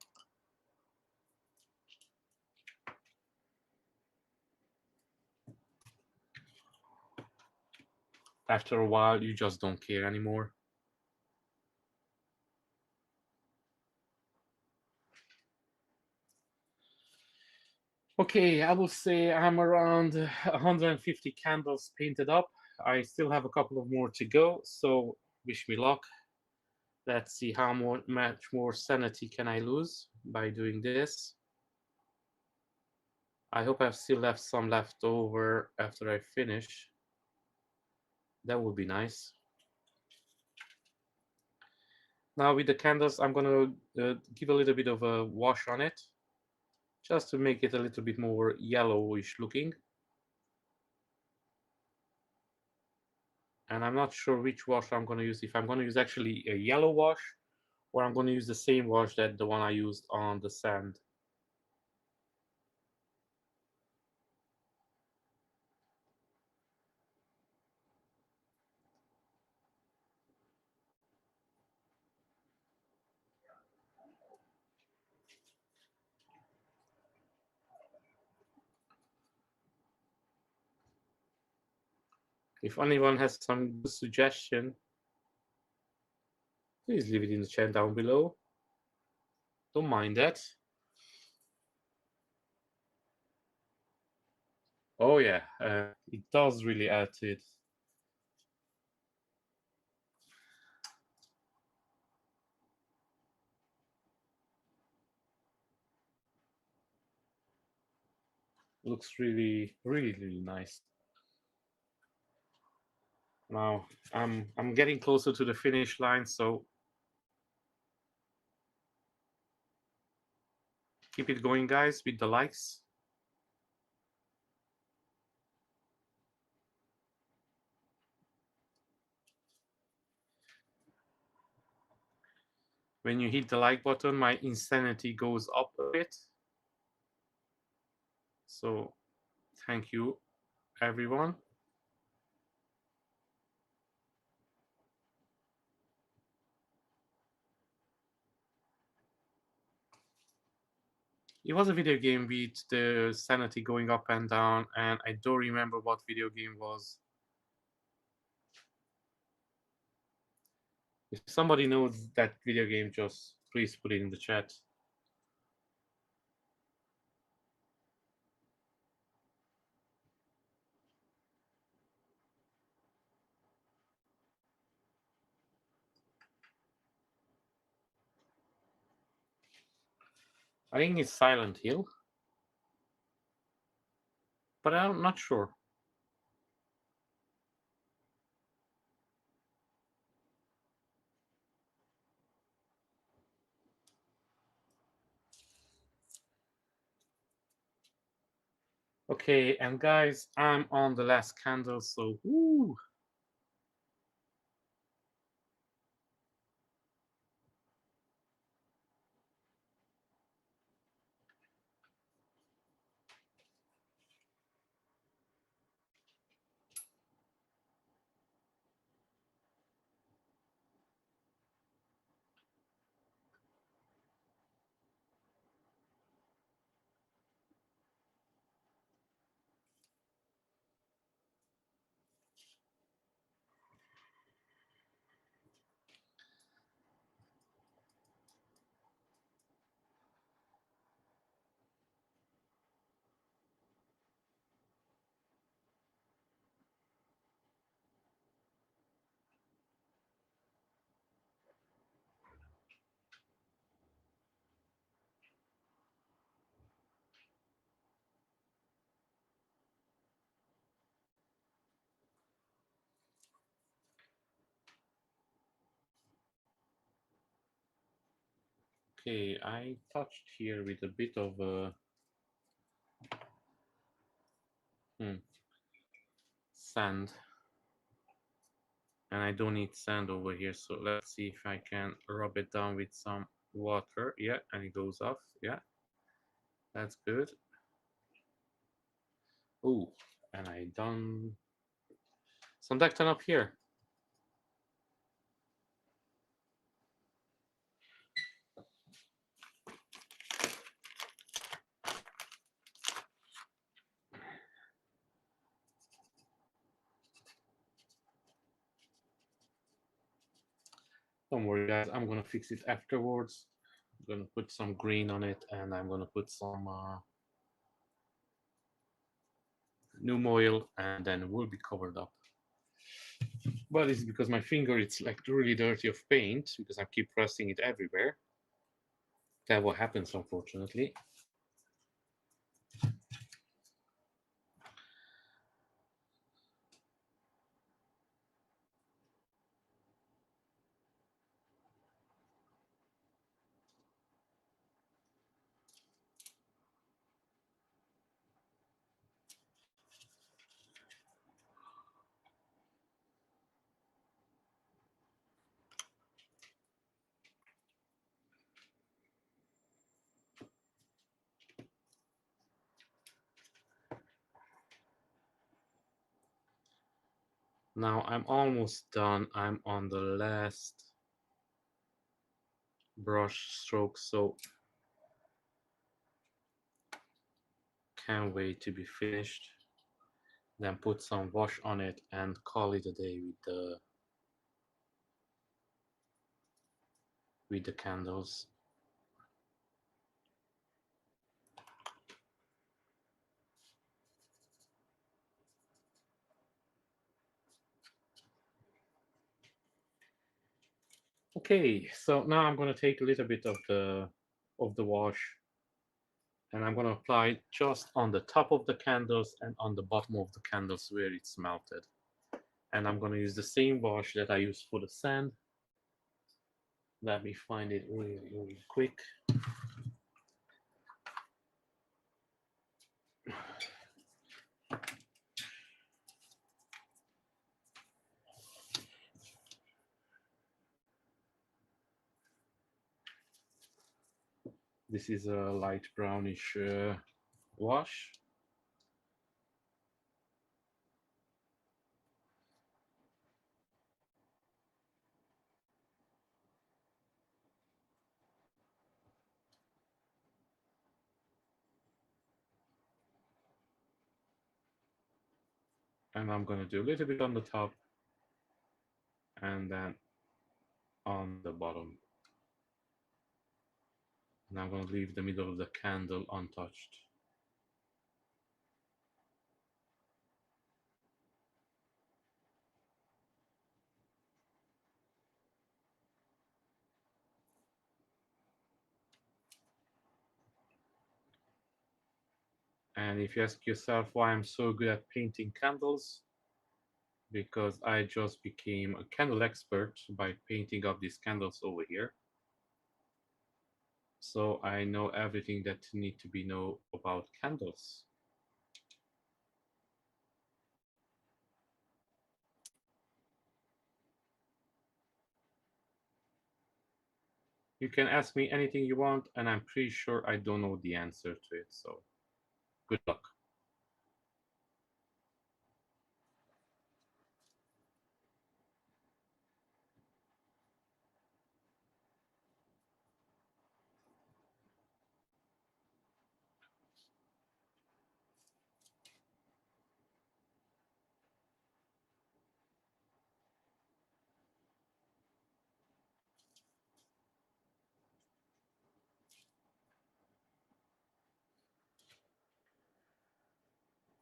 after a while you just don't care anymore. Okay, I will say I'm around 150 candles painted up. I still have a couple of more to go, so wish me luck. Let's see how much more sanity can I lose by doing this. I hope I've still left some left over after I finish. That would be nice. Now with the candles, I'm gonna give a little bit of a wash on it, just to make it a little bit more yellowish looking. And I'm not sure which wash I'm gonna use, if I'm gonna use actually a yellow wash, or I'm gonna use the same wash that the one I used on the sand. If anyone has some good suggestion, please leave it in the chat down below. Don't mind that. Oh yeah, it does really add to it. Looks really, really, really nice. Now I'm getting closer to the finish line, so keep it going, guys, with the likes. When you hit the like button, my insanity goes up a bit. So thank you, everyone. It was a video game with the sanity going up and down, and I don't remember what video game was. If somebody knows that video game, just please put it in the chat. I think it's Silent Hill, but I'm not sure. Okay, and guys, I'm on the last candle, so woo. Okay, I touched here with a bit of sand, and I don't need sand over here, so let's see if I can rub it down with some water. Yeah, and it goes off. Yeah, that's good. Oh, and I done some ducting up here. Don't worry, guys. I'm gonna fix it afterwards. I'm gonna put some green on it, and I'm gonna put some new oil, and then we'll be covered up. But it's because my finger, it's like really dirty of paint because I keep pressing it everywhere. That what happens, unfortunately. Now I'm almost done. I'm on the last brush stroke, so can't wait to be finished. Then put some wash on it and call it a day with the candles. Okay, so now I'm gonna take a little bit of the wash, and I'm gonna apply it just on the top of the candles and on the bottom of the candles where it's melted. And I'm gonna use the same wash that I use for the sand. Let me find it really, really quick. This is a light brownish wash. And I'm gonna do a little bit on the top and then on the bottom. And I'm gonna leave the middle of the candle untouched. And if you ask yourself why I'm so good at painting candles, because I just became a candle expert by painting up these candles over here. So I know everything that need to be know about candles. You can ask me anything you want, and I'm pretty sure I don't know the answer to it. So good luck.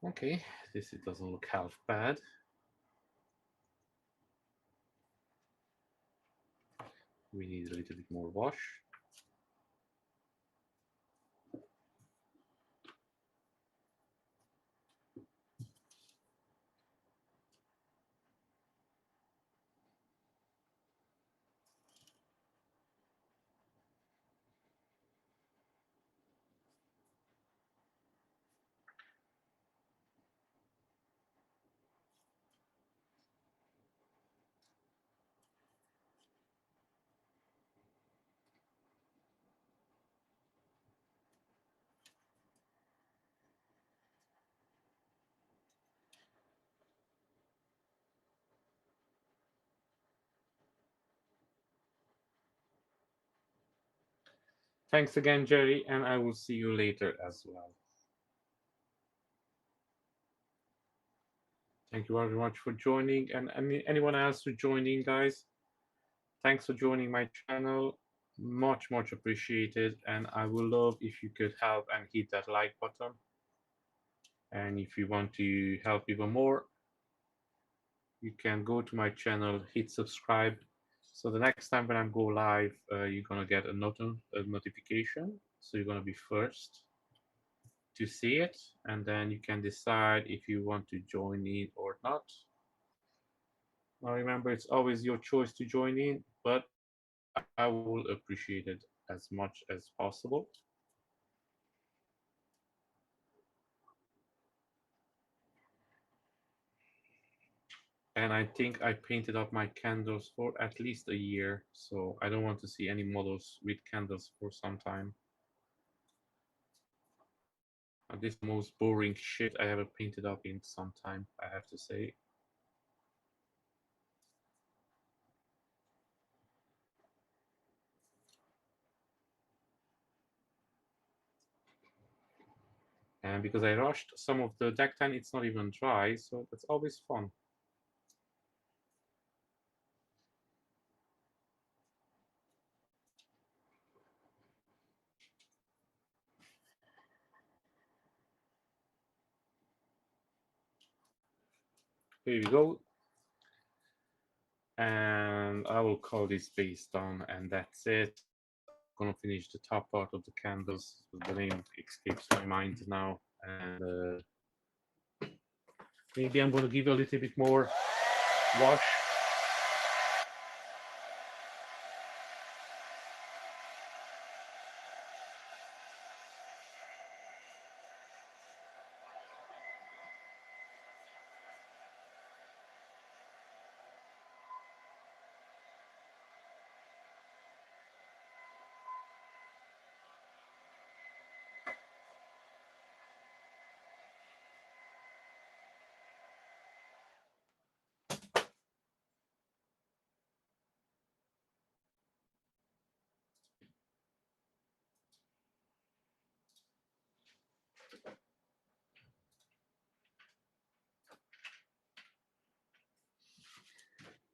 Okay, this it doesn't look half bad. We need a little bit more wash. Thanks again, Jerry, and I will see you later as well. Thank you very much for joining, and anyone else who joining, guys. Thanks for joining my channel. Much, much appreciated, and I would love if you could help and hit that like button. And if you want to help even more, you can go to my channel, hit subscribe. So the next time when I go live, you're gonna get a notification. So you're gonna be first to see it, and then you can decide if you want to join in or not. Now remember, it's always your choice to join in, but I will appreciate it as much as possible. And I think I painted up my candles for at least a year, so I don't want to see any models with candles for some time. This is the most boring shit I ever painted up in some time, I have to say. And because I rushed some of the deck tan, it's not even dry, so that's always fun. Here we go. And I will call this base done, and that's it. I'm gonna finish the top part of the candles. The name escapes my mind now, and maybe I'm gonna give a little bit more wash.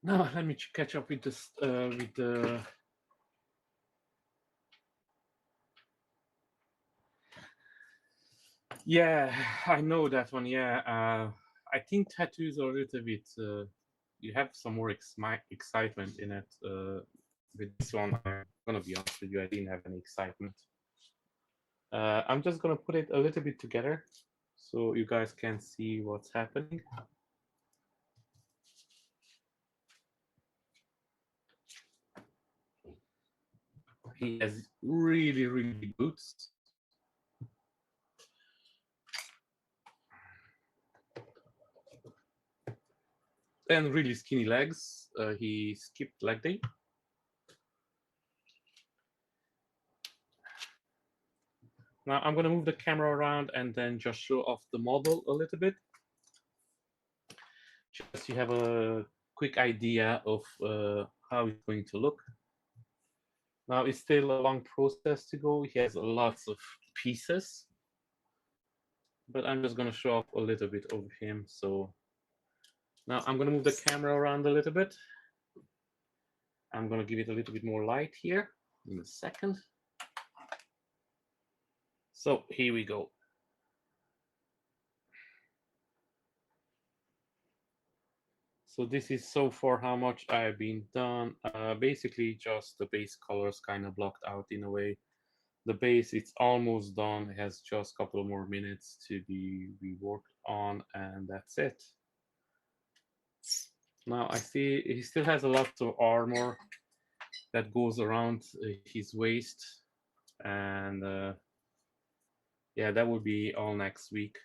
Now let me catch up with this with the. Yeah, I know that one. Yeah, I think tattoos are a little bit. You have some more excitement in it. With this one, I'm gonna be honest with you. I didn't have any excitement. I'm just gonna put it a little bit together, so you guys can see what's happening. He has really, really big boots. And really skinny legs. He skipped leg day. Now I'm going to move the camera around and then just show off the model a little bit. Just so you have a quick idea of how it's going to look. Now it's still a long process to go. He has lots of pieces, but I'm just going to show off a little bit of him. So now I'm going to move the camera around a little bit. I'm going to give it a little bit more light here in a second. So here we go. So this is so far how much I've been done. Basically just the base colors kind of blocked out in a way. The base, it's almost done. It has just a couple more minutes to be reworked on, and that's it. Now I see he still has a lot of armor that goes around his waist, and yeah, that will be all next week.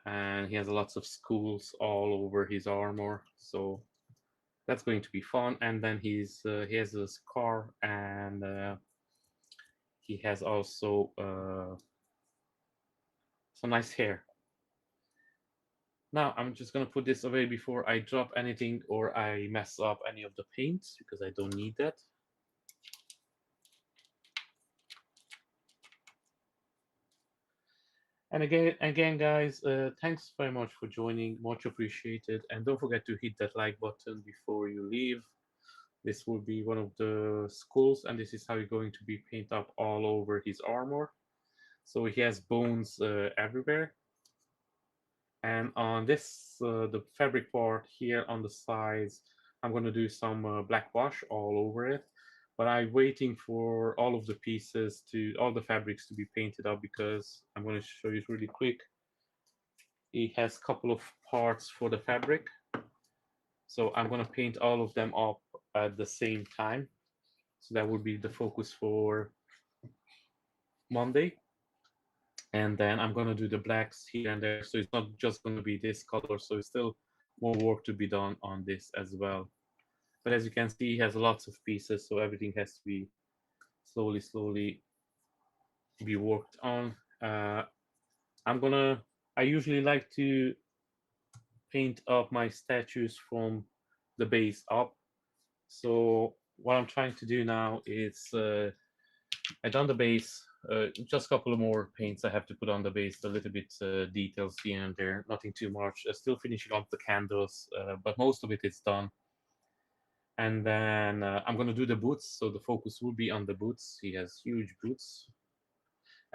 And he has lots of schools all over his armor, so that's going to be fun. And then he has a scar, and he has also some nice hair. Now I'm just gonna put this away before I drop anything or I mess up any of the paints, because I don't need that. And again, guys, thanks very much for joining. Much appreciated. And don't forget to hit that like button before you leave. This will be one of the skulls, and this is how you're going to be paint up all over his armor. So he has bones everywhere. And on this, the fabric part here on the sides, I'm going to do some black wash all over it. But I'm waiting for all of the pieces all the fabrics to be painted up, because I'm going to show you really quick. It has a couple of parts for the fabric. So I'm going to paint all of them up at the same time. So that will be the focus for Monday. And then I'm going to do the blacks here and there. So it's not just going to be this color. So it's still more work to be done on this as well. But as you can see, it has lots of pieces. So everything has to be slowly be worked on. I usually like to paint up my statues from the base up. So what I'm trying to do now is I done the base, just a couple of more paints I have to put on the base, a little bit details here and there, nothing too much. Still finishing up the candles, but most of it is done. And then I'm gonna do the boots, so the focus will be on the boots. He has huge boots.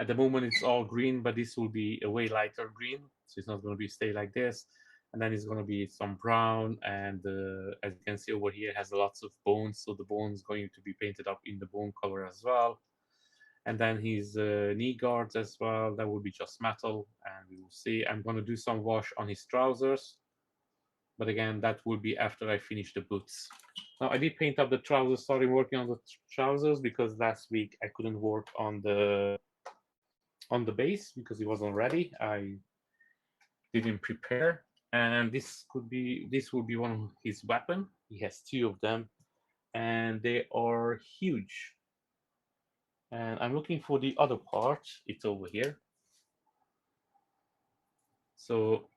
At the moment it's all green, but this will be a way lighter green, so it's not gonna be stay like this. And then it's gonna be some brown, and as you can see over here, it has lots of bones, so the bones going to be painted up in the bone color as well. And then his knee guards as well, that will be just metal, and we will see. I'm going to do some wash on his trousers, but again, that will be after I finish the boots. Now I did paint up the trousers, started working on the trousers, because last week I couldn't work on the base because it wasn't ready. I didn't prepare, and this will be one of his weapon. He has two of them, and they are huge. And I'm looking for the other part. It's over here. So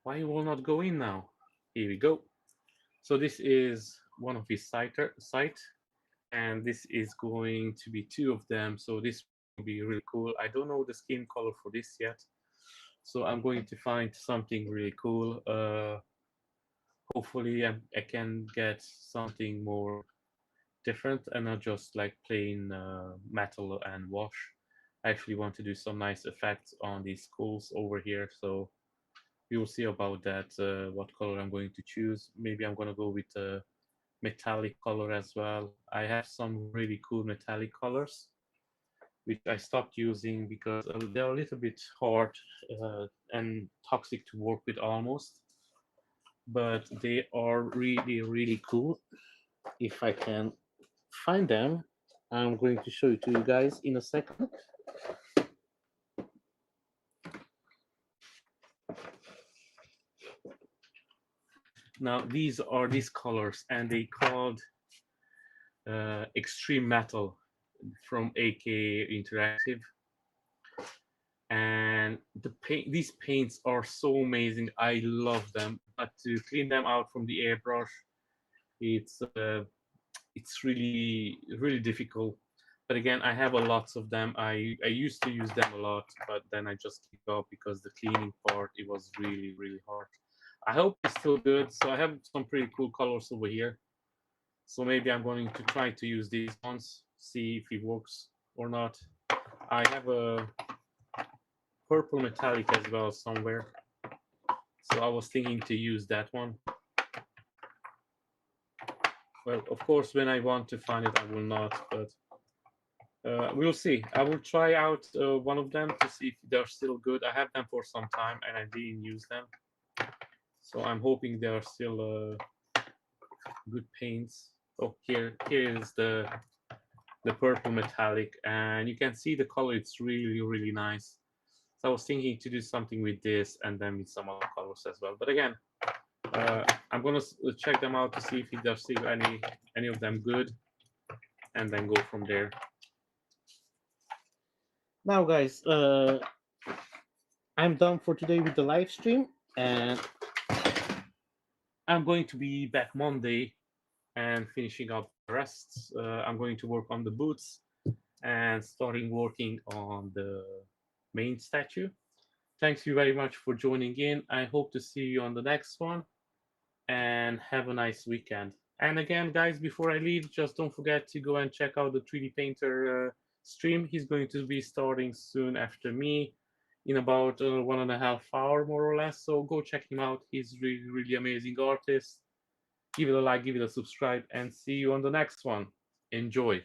why you will not go in now? Here we go. So this is one of his site, and this is going to be two of them. So this will be really cool. I don't know the skin color for this yet, so I'm going to find something really cool. Hopefully I can get something more different and not just like plain metal and wash. I actually want to do some nice effects on these skulls over here, so we will see about that, what color I'm going to choose. Maybe I'm going to go with a metallic color as well. I have some really cool metallic colors, which I stopped using because they're a little bit hard and toxic to work with almost. But they are really cool. If I can find them, I'm going to show it to you guys in a second. Now these are these colors, and they called Extreme Metal from AK Interactive. And these paints are so amazing. I love them, but to clean them out from the airbrush, it's really difficult. But again, I have a lots of them. I used to use them a lot, but then I just gave up because the cleaning part, it was really hard. I hope it's still good. So I have some pretty cool colors over here. So maybe I'm going to try to use these ones, see if it works or not. I have a purple metallic as well somewhere, so I was thinking to use that one. Well, of course, when I want to find it, I will not, but we'll see. I will try out one of them to see if they're still good. I have them for some time and I didn't use them, so I'm hoping they are still good paints. Oh, here is the purple metallic, and you can see the color. It's really nice. So I was thinking to do something with this and then with some other colors as well. But again, I'm gonna check them out to see if there's still any of them good, and then go from there. Now, guys, I'm done for today with the live stream, and I'm going to be back Monday and finishing up the rest. I'm going to work on the boots and starting working on the main statue. Thanks you very much for joining in. I hope to see you on the next one, and have a nice weekend. And again, guys, before I leave, just don't forget to go and check out the 3D Painter stream. He's going to be starting soon after me in about 1.5 hours, more or less. So go check him out. He's really, really amazing artist. Give it a like, give it a subscribe, and see you on the next one. Enjoy.